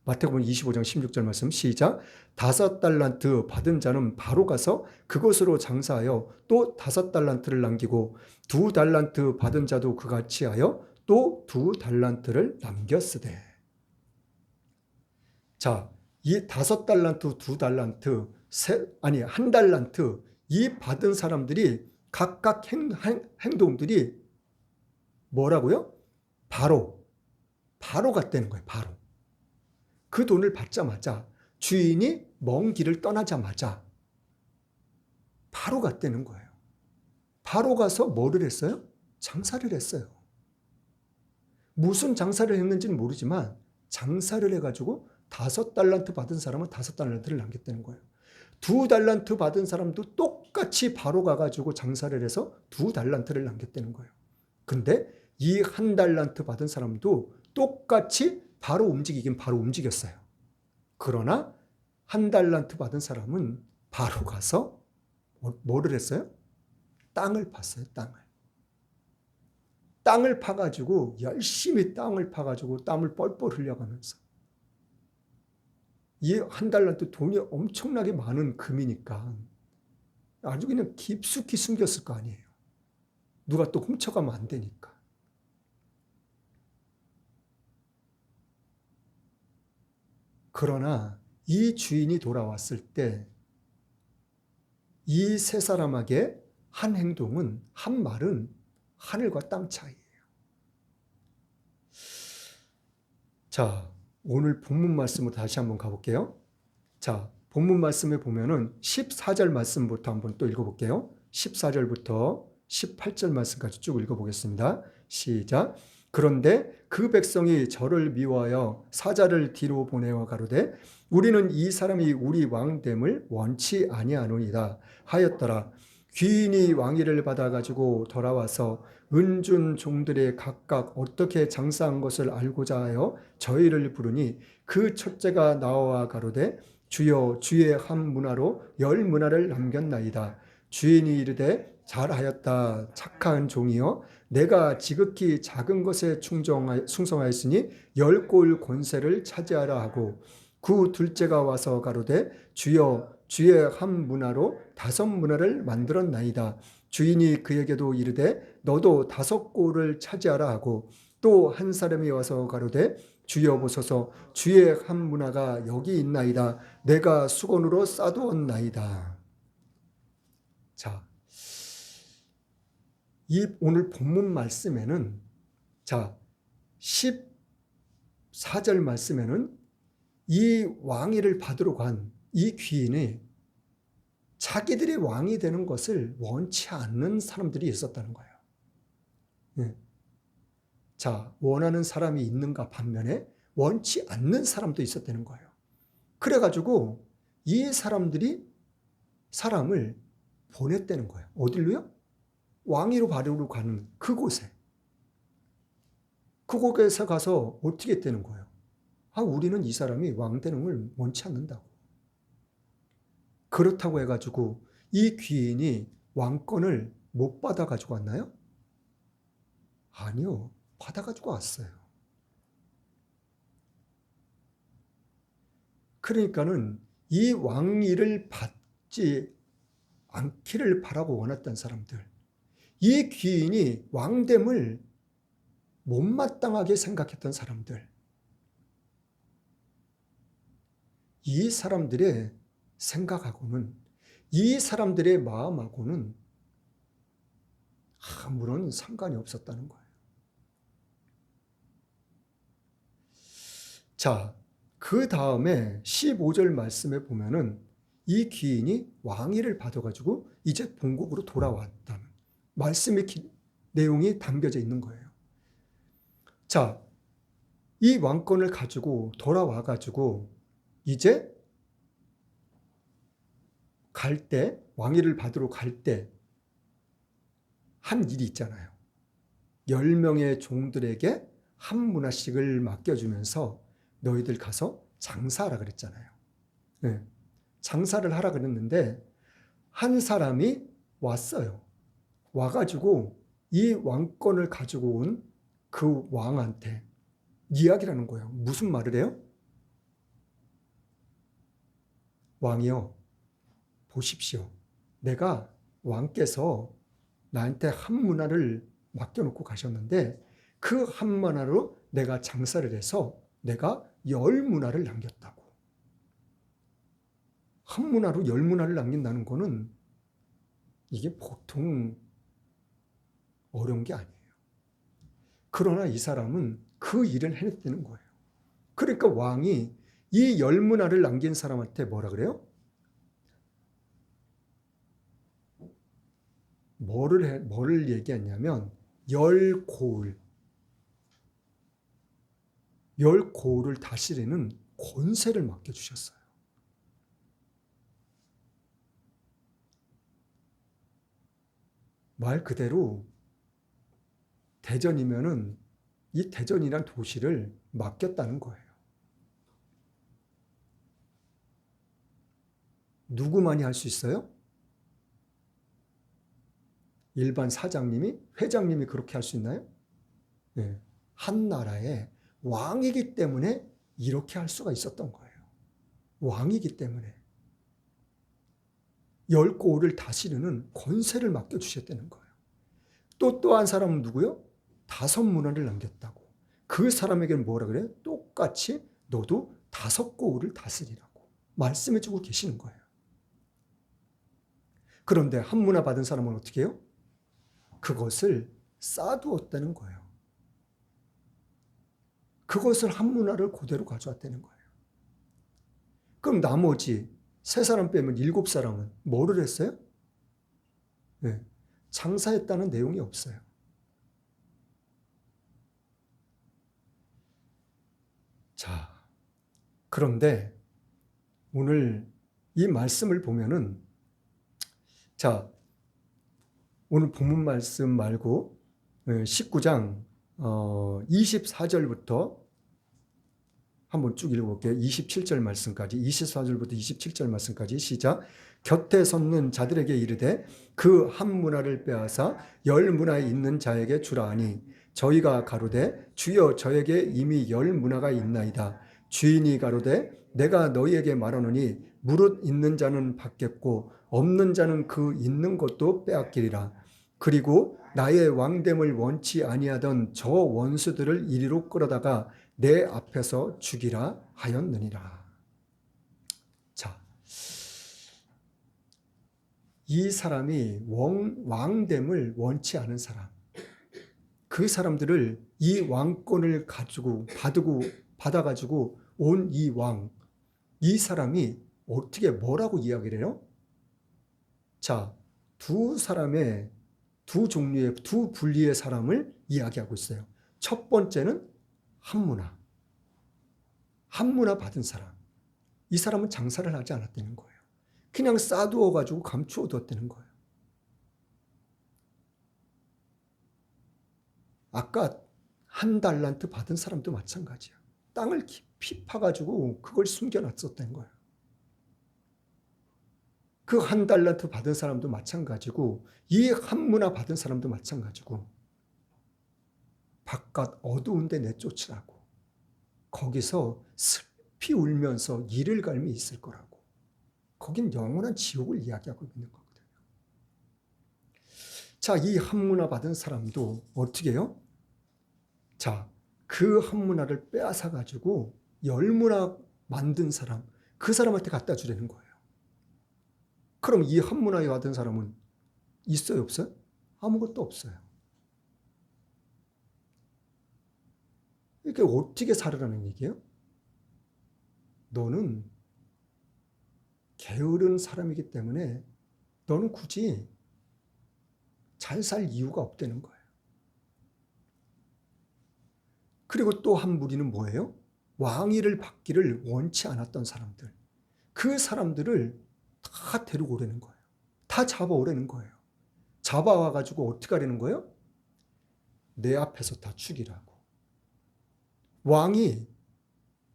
마태복음 25장 16절 말씀 시작. 5달란트 받은 자는 바로 가서 그것으로 장사하여 또 5달란트를 남기고 2달란트 받은 자도 그같이 하여 또 2달란트를 남겼으되. 자, 이 5달란트, 2달란트, 1달란트 이 받은 사람들이 각각 행동들이 뭐라고요? 바로 갔다는 거예요. 바로. 그 돈을 받자마자 주인이 먼 길을 떠나자마자 바로 갔다는 거예요. 바로 가서 뭐를 했어요? 장사를 했어요. 무슨 장사를 했는지는 모르지만 장사를 해가지고 5달란트 받은 사람은 5달란트를 남겼다는 거예요. 2달란트 받은 사람도 똑같이 바로 가가지고 장사를 해서 2달란트를 남겼다는 거예요. 근데 이 1달란트 받은 사람도 똑같이 바로 움직이긴 바로 움직였어요. 그러나 1달란트 받은 사람은 바로 가서 뭐를 했어요? 땅을 팠어요. 땅을 파가지고 열심히 땅을 파가지고 땀을 뻘뻘 흘려가면서 이 1달란트 돈이 엄청나게 많은 금이니까 아주 그냥 깊숙이 숨겼을 거 아니에요. 누가 또 훔쳐가면 안 되니까. 그러나 이 주인이 돌아왔을 때 이 세 사람에게 한 행동은, 한 말은 하늘과 땅 차이예요. 자, 오늘 본문 말씀으로 다시 한번 가볼게요. 자, 본문 말씀에 보면은 14절 말씀부터 한번 또 읽어볼게요. 14절부터 18절 말씀까지 쭉 읽어보겠습니다. 시작. 그런데 그 백성이 저를 미워하여 사자를 뒤로 보내어 가로되 우리는 이 사람이 우리 왕됨을 원치 아니하노이다 하였더라. 귀인이 왕위를 받아가지고 돌아와서 은준 종들의 각각 어떻게 장사한 것을 알고자 하여 저희를 부르니 그 첫째가 나와 가로되 주여 주의 한 문화로 10문화를 남겼나이다. 주인이 이르되 잘하였다 착한 종이여 내가 지극히 작은 것에 충성하였으니 10골 권세를 차지하라 하고 그 둘째가 와서 가로되 주여 주의 한 문화로 5문화를 만들었나이다. 주인이 그에게도 이르되 너도 5골을 차지하라 하고 또 한 사람이 와서 가로되 주여 보소서 주의 한 문화가 여기 있나이다. 내가 수건으로 싸두었나이다. 자, 이 오늘 본문 말씀에는 자 14절 말씀에는 이 왕위를 받으러 간 이 귀인이 자기들이 왕이 되는 것을 원치 않는 사람들이 있었다는 거예요. 네. 자, 원하는 사람이 있는가 반면에 원치 않는 사람도 있었다는 거예요. 그래가지고 이 사람들이 사람을 보냈다는 거예요. 어디로요? 왕위로 받으러 가는 그곳에. 그곳에서 가서 어떻게 했다는 거예요? 우리는 이 사람이 왕 되는 걸 원치 않는다고. 그렇다고 해가지고 이 귀인이 왕권을 못 받아가지고 왔나요? 아니요. 받아가지고 왔어요. 그러니까는 이 왕위를 받지 않기를 바라고 원했던 사람들, 이 귀인이 왕됨을 못마땅하게 생각했던 사람들, 이 사람들의 생각하고는 이 사람들의 마음하고는 아무런 상관이 없었다는 거예요. 자, 그 다음에 15절 말씀에 보면은 이 귀인이 왕위를 받아가지고 이제 본국으로 돌아왔다는 말씀의 내용이 담겨져 있는 거예요. 자, 이 왕권을 가지고 돌아와가지고 이제 갈 때, 왕위를 받으러 갈 때 한 일이 있잖아요. 10명의 종들에게 한 문화씩을 맡겨주면서 너희들 가서 장사하라 그랬잖아요. 네. 장사를 하라 그랬는데 한 사람이 왔어요. 와가지고 이 왕권을 가지고 온 그 왕한테 이야기를 하는 거예요. 무슨 말을 해요? 왕이요, 보십시오. 내가 왕께서 나한테 한 문화를 맡겨놓고 가셨는데 그 한 문화로 내가 장사를 해서 내가 10문화를 남겼다고. 한 문화로 10문화를 남긴다는 거는 이게 보통 어려운 게 아니에요. 그러나 이 사람은 그 일을 해냈다는 거예요. 그러니까 왕이 이 10문화를 남긴 사람한테 뭐라 그래요? 뭐를 얘기했냐면 10고을, 10고을을 다스리는 권세를 맡겨주셨어요. 말 그대로 대전이면은 이 대전이란 도시를 맡겼다는 거예요. 누구만이 할 수 있어요? 일반 사장님이, 회장님이 그렇게 할 수 있나요? 네. 한 나라의 왕이기 때문에 이렇게 할 수가 있었던 거예요. 왕이기 때문에. 10고을을 다스리는 권세를 맡겨주셨다는 거예요. 또 한 사람은 누구요? 5문화를 남겼다고. 그 사람에게는 뭐라 그래요? 똑같이 너도 5고을을 다스리라고 말씀해주고 계시는 거예요. 그런데 한 문화 받은 사람은 어떻게 해요? 그것을 쌓아두었다는 거예요. 그것을 한 문화를 그대로 가져왔다는 거예요. 그럼 나머지 3사람 빼면 7사람은 뭐를 했어요? 네, 장사했다는 내용이 없어요. 자, 그런데 오늘 이 말씀을 보면은, 자, 오늘 본문 말씀 말고 19장 24절부터 한번 쭉 읽어볼게요. 27절 말씀까지, 24절부터 27절 말씀까지 시작. 곁에 섰는 자들에게 이르되 그 한 문화를 빼앗아 10문화에 있는 자에게 주라 하니 저희가 가로되 주여 저에게 이미 10문화가 있나이다. 주인이 가로되 내가 너희에게 말하노니 무릇 있는 자는 받겠고 없는 자는 그 있는 것도 빼앗기리라. 그리고 나의 왕됨을 원치 아니하던 저 원수들을 이리로 끌어다가 내 앞에서 죽이라 하였느니라. 자, 이 사람이 왕됨을 원치 않은 사람, 그 사람들을 이 왕권을 가지고 받아가지고 온 이 왕, 이 사람이 어떻게 뭐라고 이야기를 해요? 자, 두 종류의 두 분리의 사람을 이야기하고 있어요. 첫 번째는 한 문화 받은 사람. 이 사람은 장사를 하지 않았다는 거예요. 그냥 쌓아두어가지고 감추어 두었다는 거예요. 아까 1달란트 받은 사람도 마찬가지야. 땅을 깊이 파가지고 그걸 숨겨놨었다는 거예요. 그 1달란트 받은 사람도 마찬가지고 이 한 문화 받은 사람도 마찬가지고 바깥 어두운 데 내쫓으라고. 거기서 슬피 울면서 이를 갈미 있을 거라고. 거긴 영원한 지옥을 이야기하고 있는 거거든요. 자, 이 한 문화 받은 사람도 어떻게 해요? 자, 그 한 문화를 빼앗아 가지고 10문화 만든 사람, 그 사람한테 갖다 주려는 거예요. 그럼 이 한 문화에 받은 사람은 있어요, 없어요? 아무것도 없어요. 이게 어떻게 살으라는 얘기예요? 너는 게으른 사람이기 때문에 너는 굳이 잘 살 이유가 없다는 거예요. 그리고 또 한 무리는 뭐예요? 왕위를 받기를 원치 않았던 사람들. 그 사람들을 다 데리고 오라는 거예요. 다 잡아오라는 거예요. 잡아와가지고 어떻게 하려는 거예요? 내 앞에서 다 죽이라고. 왕이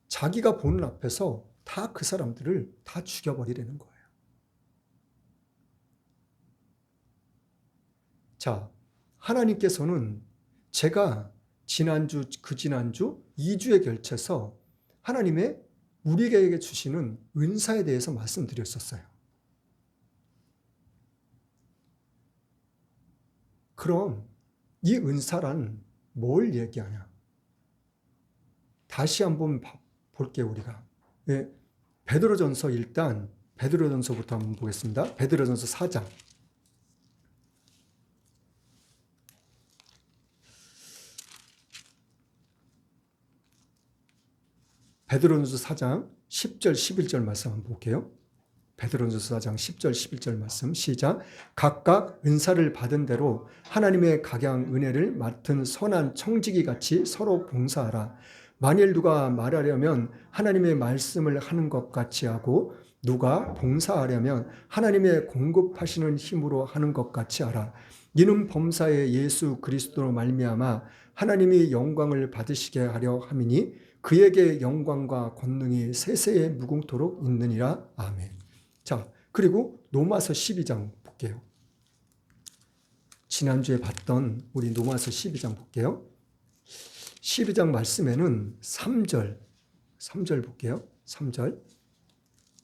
자기가 보는 앞에서 다 그 사람들을 다 죽여버리라는 거예요. 자, 하나님께서는 제가 지난주, 그 지난주 2주에 걸쳐서 하나님의 우리에게 주시는 은사에 대해서 말씀드렸었어요. 그럼 이 은사란 뭘 얘기하냐? 다시 한번 볼게요, 우리가. 예, 베드로전서 일단 베드로전서부터 한번 보겠습니다. 베드로전서 4장. 베드로전서 4장 10절 11절 말씀 한번 볼게요. 베드로전서 4장 10절 11절 말씀 시작. 각각 은사를 받은 대로 하나님의 각양 은혜를 맡은 선한 청지기 같이 서로 봉사하라. 만일 누가 말하려면 하나님의 말씀을 하는 것 같이 하고 누가 봉사하려면 하나님의 공급하시는 힘으로 하는 것 같이 하라. 이는 범사에 예수 그리스도로 말미암아 하나님이 영광을 받으시게 하려 함이니 그에게 영광과 권능이 세세에 무궁토록 있느니라. 아멘. 자, 그리고 로마서 12장 볼게요. 지난주에 봤던 우리 로마서 12장 볼게요. 12장 말씀에는 3절 볼게요. 3절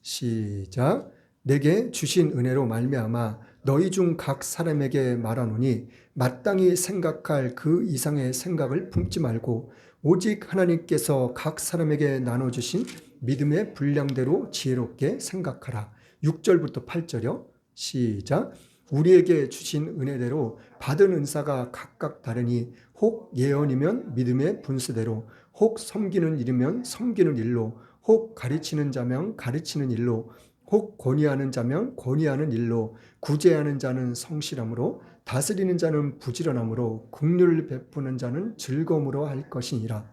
시작. 내게 주신 은혜로 말미암아 너희 중 각 사람에게 말하노니 마땅히 생각할 그 이상의 생각을 품지 말고 오직 하나님께서 각 사람에게 나눠주신 믿음의 분량대로 지혜롭게 생각하라. 6절부터 8절이요. 시작. 우리에게 주신 은혜대로 받은 은사가 각각 다르니 혹 예언이면 믿음의 분수대로, 혹 섬기는 일이면 섬기는 일로, 혹 가르치는 자면 가르치는 일로, 혹 권위하는 자면 권위하는 일로, 구제하는 자는 성실함으로, 다스리는 자는 부지런함으로, 긍휼을 베푸는 자는 즐거움으로 할 것이니라.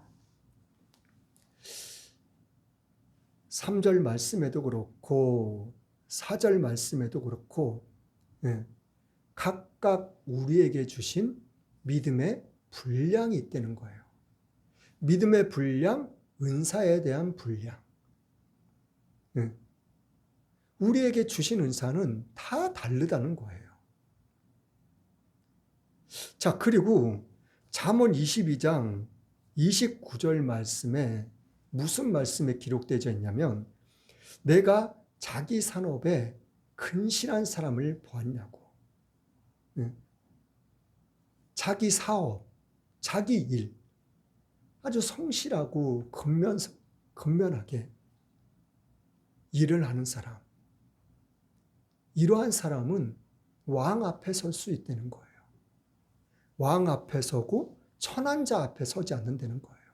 3절 말씀에도 그렇고 4절 말씀에도 그렇고 각각 우리에게 주신 믿음의 분량이 있다는 거예요. 믿음의 분량, 은사에 대한 분량. 우리에게 주신 은사는 다 다르다는 거예요. 자, 그리고 잠언 22장 29절 말씀에 무슨 말씀에 기록되어 있냐면 내가 자기 산업에 근실한 사람을 보았냐고. 자기 사업, 자기 일, 아주 성실하고 근면하게 일을 하는 사람. 이러한 사람은 왕 앞에 설 수 있다는 거예요. 왕 앞에 서고 천한 자 앞에 서지 않는다는 거예요.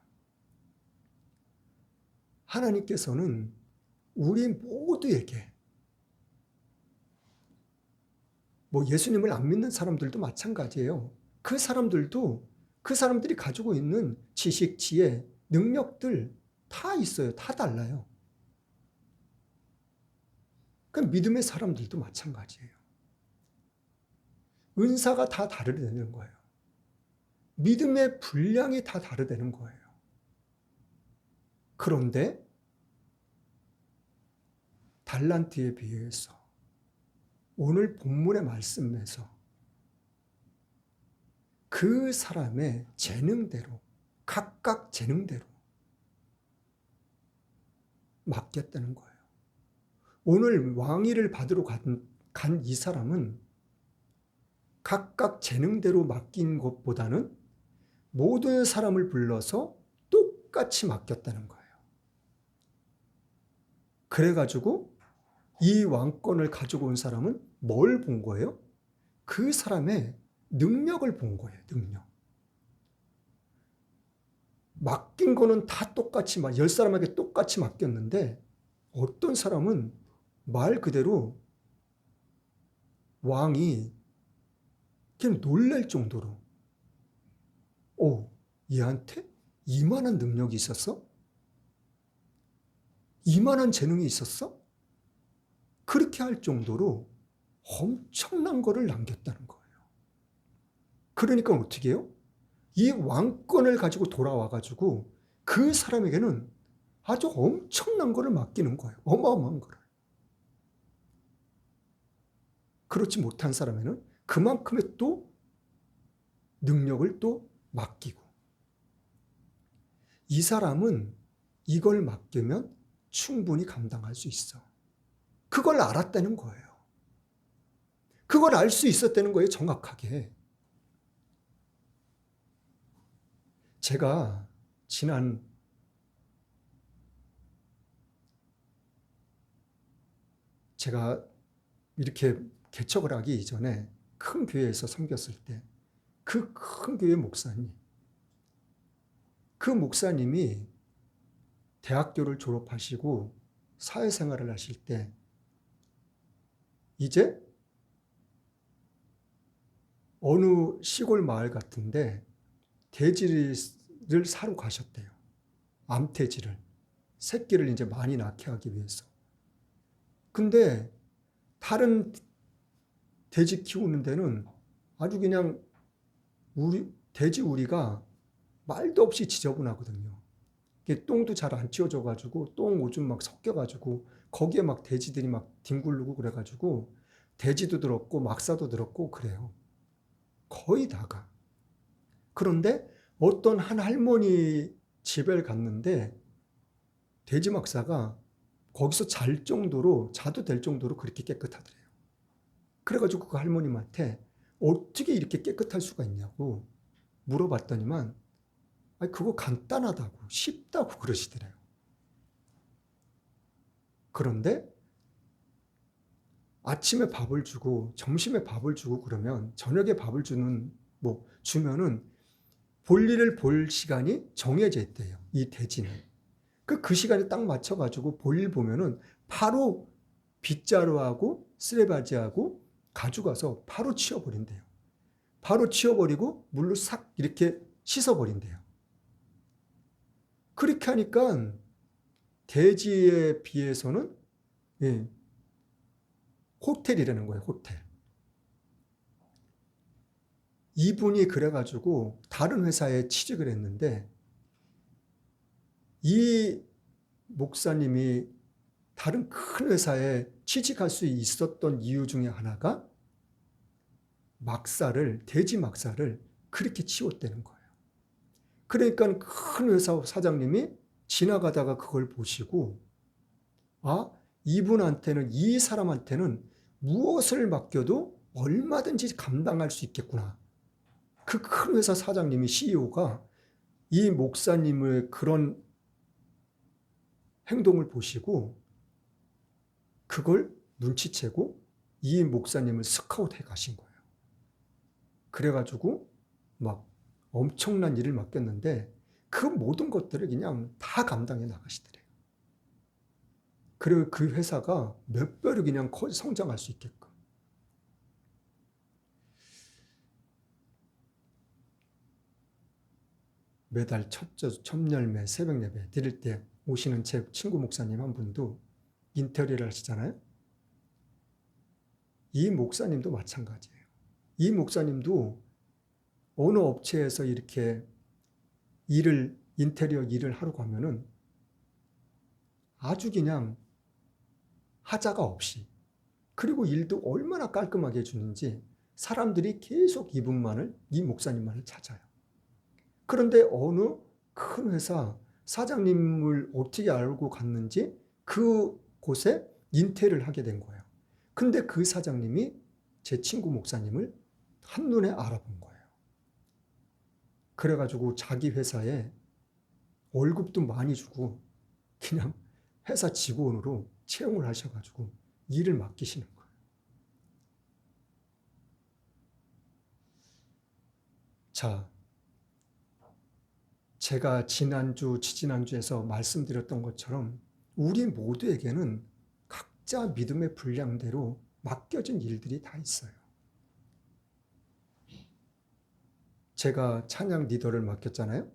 하나님께서는 우리 모두에게 예수님을 안 믿는 사람들도 마찬가지예요. 그 사람들이 가지고 있는 지식, 지혜, 능력들 다 있어요. 다 달라요. 그 믿음의 사람들도 마찬가지예요. 은사가 다 다르다는 거예요. 믿음의 분량이 다 다르다는 거예요. 그런데 달란트에 비해서 오늘 본문의 말씀에서 그 사람의 재능대로, 각각 재능대로 맡겼다는 거예요. 오늘 왕위를 받으러 간 이 사람은 각각 재능대로 맡긴 것보다는 모든 사람을 불러서 똑같이 맡겼다는 거예요. 그래가지고 이 왕권을 가지고 온 사람은 뭘 본 거예요? 그 사람의 능력을 본 거예요. 능력. 맡긴 거는 다 똑같이 10사람에게 똑같이 맡겼는데 어떤 사람은 말 그대로 왕이 그냥 놀랄 정도로 얘한테 이만한 능력이 있었어? 이만한 재능이 있었어? 그렇게 할 정도로 엄청난 거를 남겼다는 거예요. 그러니까 어떻게 해요? 이 왕권을 가지고 돌아와가지고 그 사람에게는 아주 엄청난 거를 맡기는 거예요. 어마어마한 거를. 그렇지 못한 사람에는 그만큼의 또 능력을 또 맡기고, 이 사람은 이걸 맡기면 충분히 감당할 수 있어. 그걸 알았다는 거예요. 그걸 알 수 있었다는 거예요, 정확하게. 제가 이렇게 개척을 하기 이전에 큰 교회에서 섬겼을 때 그 큰 교회 목사님, 그 목사님이 대학교를 졸업하시고 사회생활을 하실 때 이제 어느 시골 마을 같은데 돼지를 사러 가셨대요. 암돼지를. 새끼를 이제 많이 낳게 하기 위해서. 근데 다른 돼지 키우는 데는 아주 그냥 돼지 우리가 말도 없이 지저분하거든요. 똥도 잘 안 치워져가지고 똥 오줌 막 섞여가지고 거기에 막 돼지들이 막 뒹굴르고 그래가지고 돼지도 들었고 막사도 들었고 그래요. 거의 다가. 그런데 어떤 한 할머니 집에 갔는데 돼지 막사가 거기서 자도 될 정도로 그렇게 깨끗하더래요. 그래가지고 그 할머님한테 어떻게 이렇게 깨끗할 수가 있냐고 물어봤더니만 아니, 그거 간단하다고 쉽다고 그러시더래요. 그런데 아침에 밥을 주고 점심에 밥을 주고 그러면 저녁에 밥을 주면은 볼일을 볼 시간이 정해져 있대요. 이 돼지는. 그 시간에 딱 맞춰가지고 볼일 보면은 바로 빗자루하고 쓰레바지하고 가져가서 바로 치워버린대요. 바로 치워버리고 물로 싹 이렇게 씻어버린대요. 그렇게 하니까 돼지에 비해서는 호텔이라는 거예요. 호텔. 이분이 그래가지고 다른 회사에 취직을 했는데 이 목사님이 다른 큰 회사에 취직할 수 있었던 이유 중에 하나가 돼지 막사를 그렇게 치웠다는 거예요. 그러니까 큰 회사 사장님이 지나가다가 그걸 보시고 이 사람한테는 무엇을 맡겨도 얼마든지 감당할 수 있겠구나. 그 큰 회사 사장님이 CEO가 이 목사님의 그런 행동을 보시고 그걸 눈치채고 이 목사님을 스카웃해 가신 거예요. 그래가지고 막 엄청난 일을 맡겼는데 그 모든 것들을 그냥 다 감당해 나가시더래요. 그리고 그 회사가 몇 배로 그냥 성장할 수 있게끔. 매달 첫 열매, 새벽 예배 드릴 때 오시는 제 친구 목사님 한 분도 인테리어를 하시잖아요. 이 목사님도 마찬가지예요. 이 목사님도 어느 업체에서 이렇게 인테리어 일을 하러 가면은 아주 그냥 하자가 없이, 그리고 일도 얼마나 깔끔하게 해주는지 사람들이 계속 이 목사님만을 찾아요. 그런데 어느 큰 회사 사장님을 어떻게 알고 갔는지 그곳에 인테리어를 하게 된 거예요. 근데 그 사장님이 제 친구 목사님을 한눈에 알아본 거예요. 그래가지고 자기 회사에 월급도 많이 주고 그냥 회사 직원으로 채용을 하셔가지고 일을 맡기시는 거예요. 자, 제가 지지난주에서 말씀드렸던 것처럼 우리 모두에게는 각자 믿음의 분량대로 맡겨진 일들이 다 있어요. 제가 찬양 리더를 맡겼잖아요.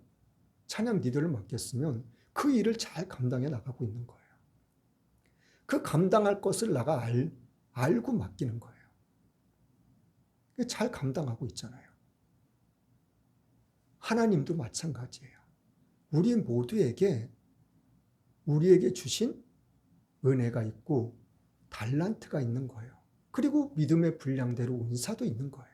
찬양 리더를 맡겼으면 그 일을 잘 감당해 나가고 있는 거예요. 그 감당할 것을 내가 알고 맡기는 거예요. 잘 감당하고 있잖아요. 하나님도 마찬가지예요. 우리에게 주신 은혜가 있고 달란트가 있는 거예요. 그리고 믿음의 분량대로 은사도 있는 거예요.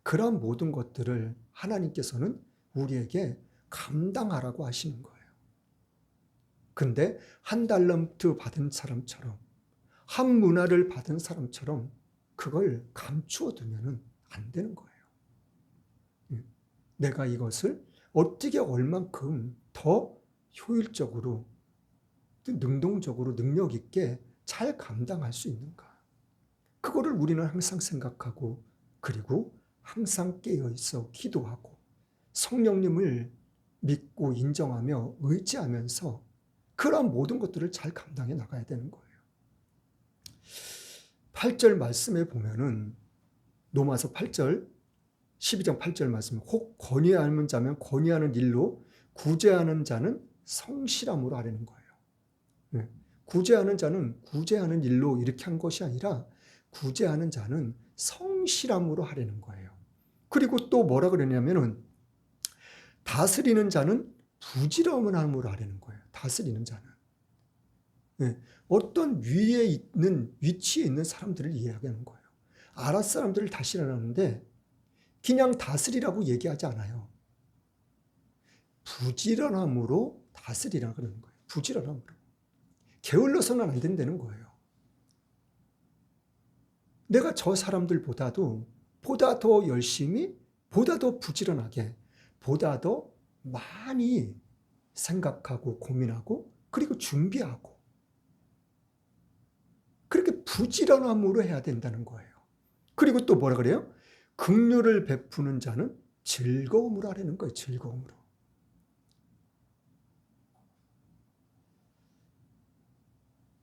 그런 모든 것들을 하나님께서는 우리에게 감당하라고 하시는 거예요. 근데 한 달란트 받은 사람처럼, 한 문화를 받은 사람처럼 그걸 감추어 두면 안 되는 거예요. 내가 이것을 어떻게 얼만큼 더 효율적으로, 능동적으로 능력 있게 잘 감당할 수 있는가. 그거를 우리는 항상 생각하고, 그리고 항상 깨어 있어 기도하고 성령님을 믿고 인정하며 의지하면서 그러한 모든 것들을 잘 감당해 나가야 되는 거예요. 8절 말씀에 보면은 로마서 8절 12장 8절 말씀, 혹 권위하는 자면 권위하는 일로, 구제하는 자는 성실함으로 하려는 거예요. 네. 구제하는 자는 구제하는 일로 이렇게 한 것이 아니라 구제하는 자는 성실함으로 하려는 거예요. 그리고 또 뭐라 그러냐면은 다스리는 자는 부지런함으로 하려는 거예요. 다스리는 자는. 네. 어떤 위에 있는, 위치에 있는 사람들을 이야기하는 거예요. 아랫 사람들을 다스리라는데 그냥 다스리라고 얘기하지 않아요. 부지런함으로 다스리라 그러는 거예요. 부지런함으로. 게을러서는 안 된다는 거예요. 내가 저 사람들보다도 보다 더 열심히, 보다 더 부지런하게, 보다 더 많이 생각하고 고민하고 그리고 준비하고 그렇게 부지런함으로 해야 된다는 거예요. 그리고 또 뭐라 그래요? 긍휼을 베푸는 자는 즐거움으로 하려는 거예요. 즐거움으로.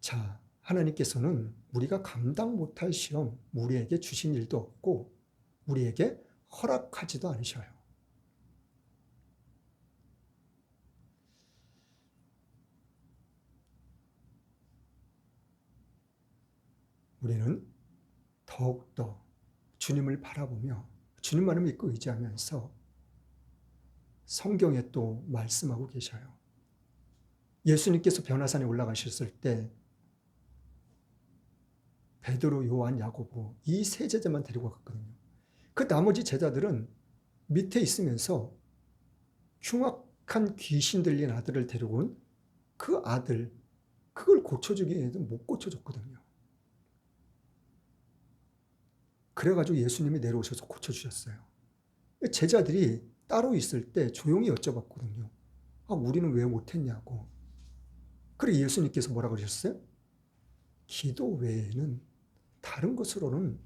자, 하나님께서는 우리가 감당 못할 시험 우리에게 주신 일도 없고 우리에게 허락하지도 않으셔요. 우리는 더욱더 주님을 바라보며 주님만을 믿고 의지하면서 성경에 또 말씀하고 계셔요. 예수님께서 변화산에 올라가셨을 때 베드로, 요한, 야고보 이 세 제자만 데리고 갔거든요. 그 나머지 제자들은 밑에 있으면서 흉악한 귀신 들린 아들을 데리고 온 그 아들, 그걸 고쳐주기 해도 못 고쳐줬거든요. 그래가지고 예수님이 내려오셔서 고쳐주셨어요. 제자들이 따로 있을 때 조용히 여쭤봤거든요. 아, 우리는 왜 못했냐고. 그리고 예수님께서 뭐라고 그러셨어요? 기도 외에는 다른 것으로는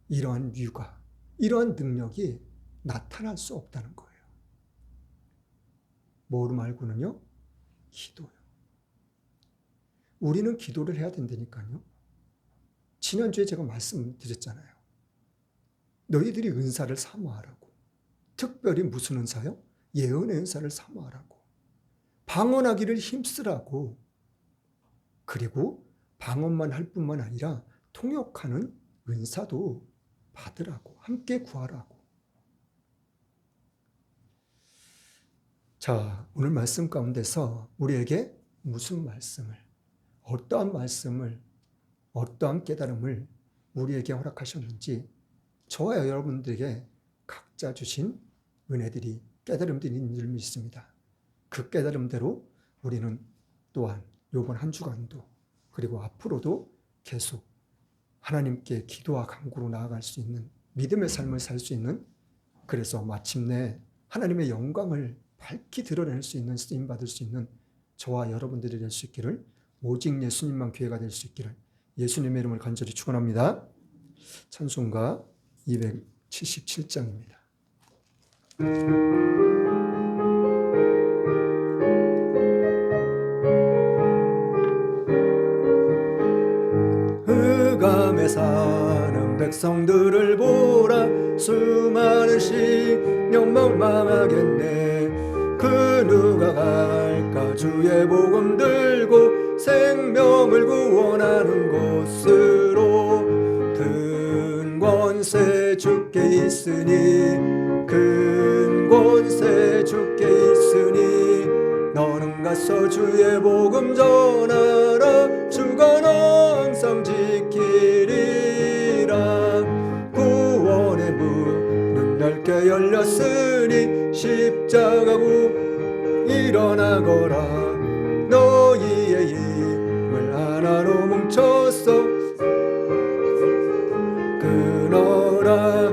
이러한 유가, 이러한 능력이 나타날 수 없다는 거예요. 뭐 말고는요? 기도요. 우리는 기도를 해야 된다니까요. 지난주에 제가 말씀드렸잖아요. 너희들이 은사를 사모하라고. 특별히 무슨 은사요? 예언의 은사를 사모하라고. 방언하기를 힘쓰라고. 그리고 방언만 할 뿐만 아니라 통역하는 은사도 받으라고. 함께 구하라고. 자, 오늘 말씀 가운데서 우리에게 무슨 말씀을, 어떠한 깨달음을 우리에게 허락하셨는지 저와 여러분들에게 각자 주신 은혜들이, 깨달음들이 있는 줄 믿습니다. 그 깨달음대로 우리는 또한 이번 한 주간도 그리고 앞으로도 계속 하나님께 기도와 간구로 나아갈 수 있는 믿음의 삶을 살 수 있는, 그래서 마침내 하나님의 영광을 밝히 드러낼 수 있는, 쓰임받을 수 있는 저와 여러분들이 될 수 있기를, 오직 예수님만 교회가 될 수 있기를 예수님의 이름을 간절히 축원합니다. 찬송가 277장입니다. 흑암에 사는 백성들을 보라. 수많은 신령만 망하겠네. 그 누가 갈까 주의 복음 들고 생명을 구원하는 곳으로. 큰 권세 주께 있으니, 큰 권세 주께 있으니, 너는 가서 주의 복음 전하라. 주가 너 항상 지키리라. 구원의 문 죽었으니 십자가고 일어나거라. 너희의 힘을 하나로 뭉쳐서 끊어라.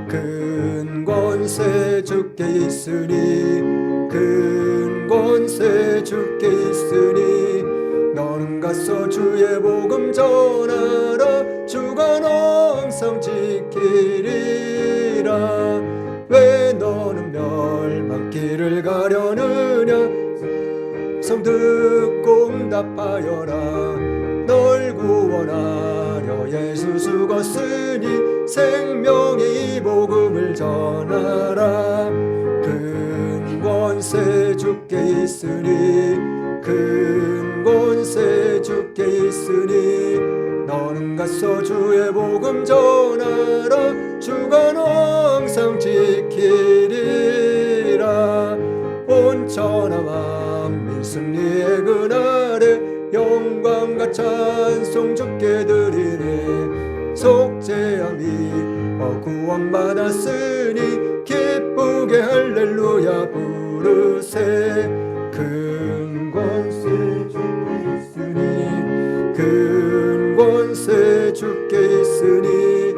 큰 권세 주께 있으니 큰 권세 주께 있으니 너는 가서 주의 복음 전하라. 주가 너 항상 지키리라. 왜 너는 멸망길을 가려느냐. 성 듣고 응답하여라. 널 구원하려 예수 죽었으니 생명의 이 복음을 전하라. 큰 권세 주께 있으니 큰 권세 주께 있으니 너는 가서 주의 복음 전하라. 주가 너 항상 지키리라. 온 천하 만민 승리의 그날에 영광과 찬송 주께 드리네. 속죄함이 구원받았으니 기쁘게 할렐루야 부르세. 큰 권세 주께 있으니 큰 권세 주께 있으니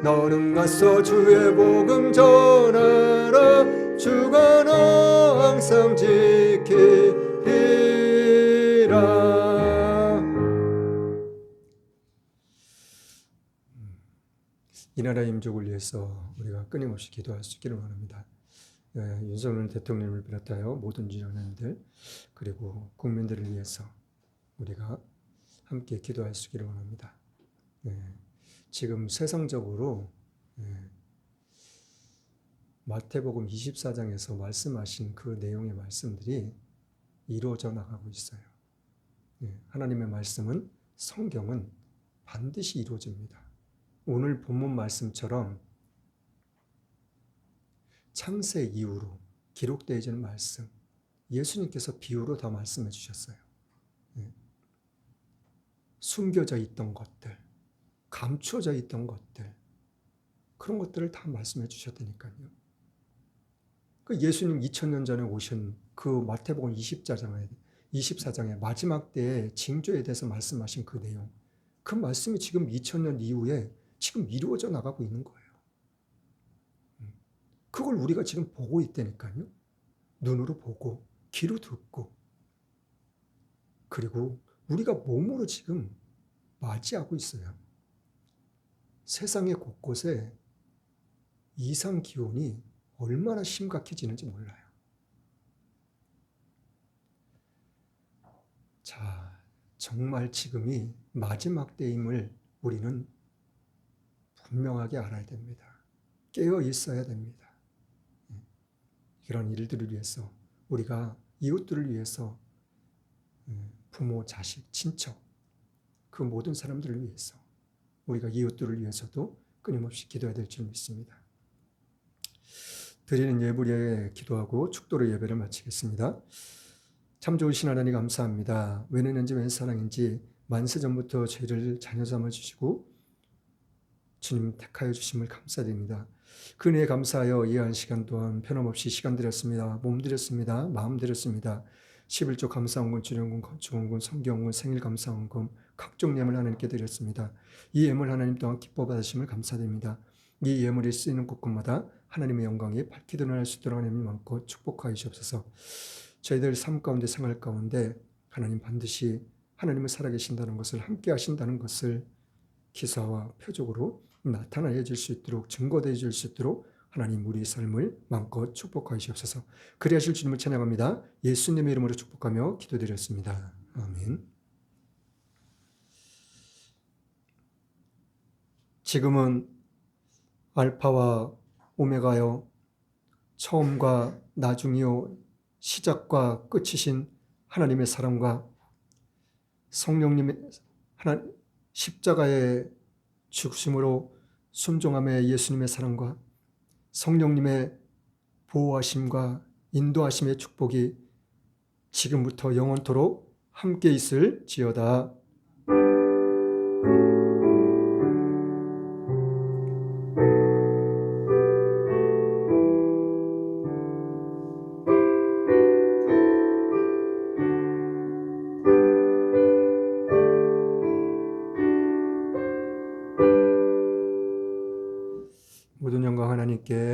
너는 가서 주의 복음 전하라. 주가 너 항상 지키리라. 이 나라의 민족을 위해서 우리가 끊임없이 기도할 수 있기를 원합니다. 윤석열 대통령을 비롯하여 모든 지도자님들 그리고 국민들을 위해서 우리가 함께 기도할 수 있기를 원합니다. 지금 세상적으로 마태복음 24장에서 말씀하신 그 내용의 말씀들이 이루어져 나가고 있어요. 하나님의 말씀은, 성경은 반드시 이루어집니다. 오늘 본문 말씀처럼 창세 이후로 기록되어지는 말씀, 예수님께서 비유로 다 말씀해 주셨어요. 숨겨져 있던 것들, 감추어져 있던 것들, 그런 것들을 다 말씀해 주셨다니까요. 그 예수님 2000년 전에 오신 그 마태복음 24장의 마지막 때의 징조에 대해서 말씀하신 그 내용, 그 말씀이 지금 2000년 이후에 지금 이루어져 나가고 있는 거예요. 그걸 우리가 지금 보고 있다니까요. 눈으로 보고 귀로 듣고, 그리고 우리가 몸으로 지금 맞이하고 있어요. 세상의 곳곳에 이상 기온이 얼마나 심각해지는지 몰라요. 자, 정말 지금이 마지막 때임을 우리는 분명하게 알아야 됩니다. 깨어 있어야 됩니다. 이런 일들을 위해서, 우리가 이웃들을 위해서, 부모, 자식, 친척, 그 모든 사람들을 위해서, 우리가 이웃들을 위해서도 끊임없이 기도해야 될 줄 믿습니다. 드리는 예불에 기도하고 축도로 예배를 마치겠습니다. 참 좋으신 하나님 감사합니다. 웬 은혜인지 웬 사랑인지 만세전부터 죄를 자녀 삼아주시고 주님 택하여 주심을 감사드립니다. 그 은혜에 감사하여 이해한 시간 동안 편함없이 시간 드렸습니다. 몸 드렸습니다. 마음 드렸습니다. 11조 감사원금, 주령금, 건축원금, 성경원금, 생일 감사원금, 각종 예물 하나님께 드렸습니다. 이 예물 하나님 또한 기뻐 받으심을 감사드립니다. 이 예물이 쓰이는 곳곳마다 하나님의 영광이 밝게 드러날 수 있도록 하나님 많고 축복하여 주옵소서. 저희들 삶 가운데, 생활 가운데 하나님 반드시 하나님은 살아계신다는 것을, 함께 하신다는 것을 기사와 표적으로 나타나야 줄 수 있도록, 증거되어 줄 수 있도록 하나님 우리의 삶을 마음껏 축복하여 주옵소서. 그리하실 주님을 찬양합니다. 예수님의 이름으로 축복하며 기도드렸습니다. 아멘. 지금은 알파와 오메가요, 처음과 나중이요 시작과 끝이신 하나님의 사랑과 성령님의 십자가의 죽으심으로 순종함의 예수님의 사랑과 성령님의 보호하심과 인도하심의 축복이 지금부터 영원토록 함께 있을지어다. 모든 영광 하나님께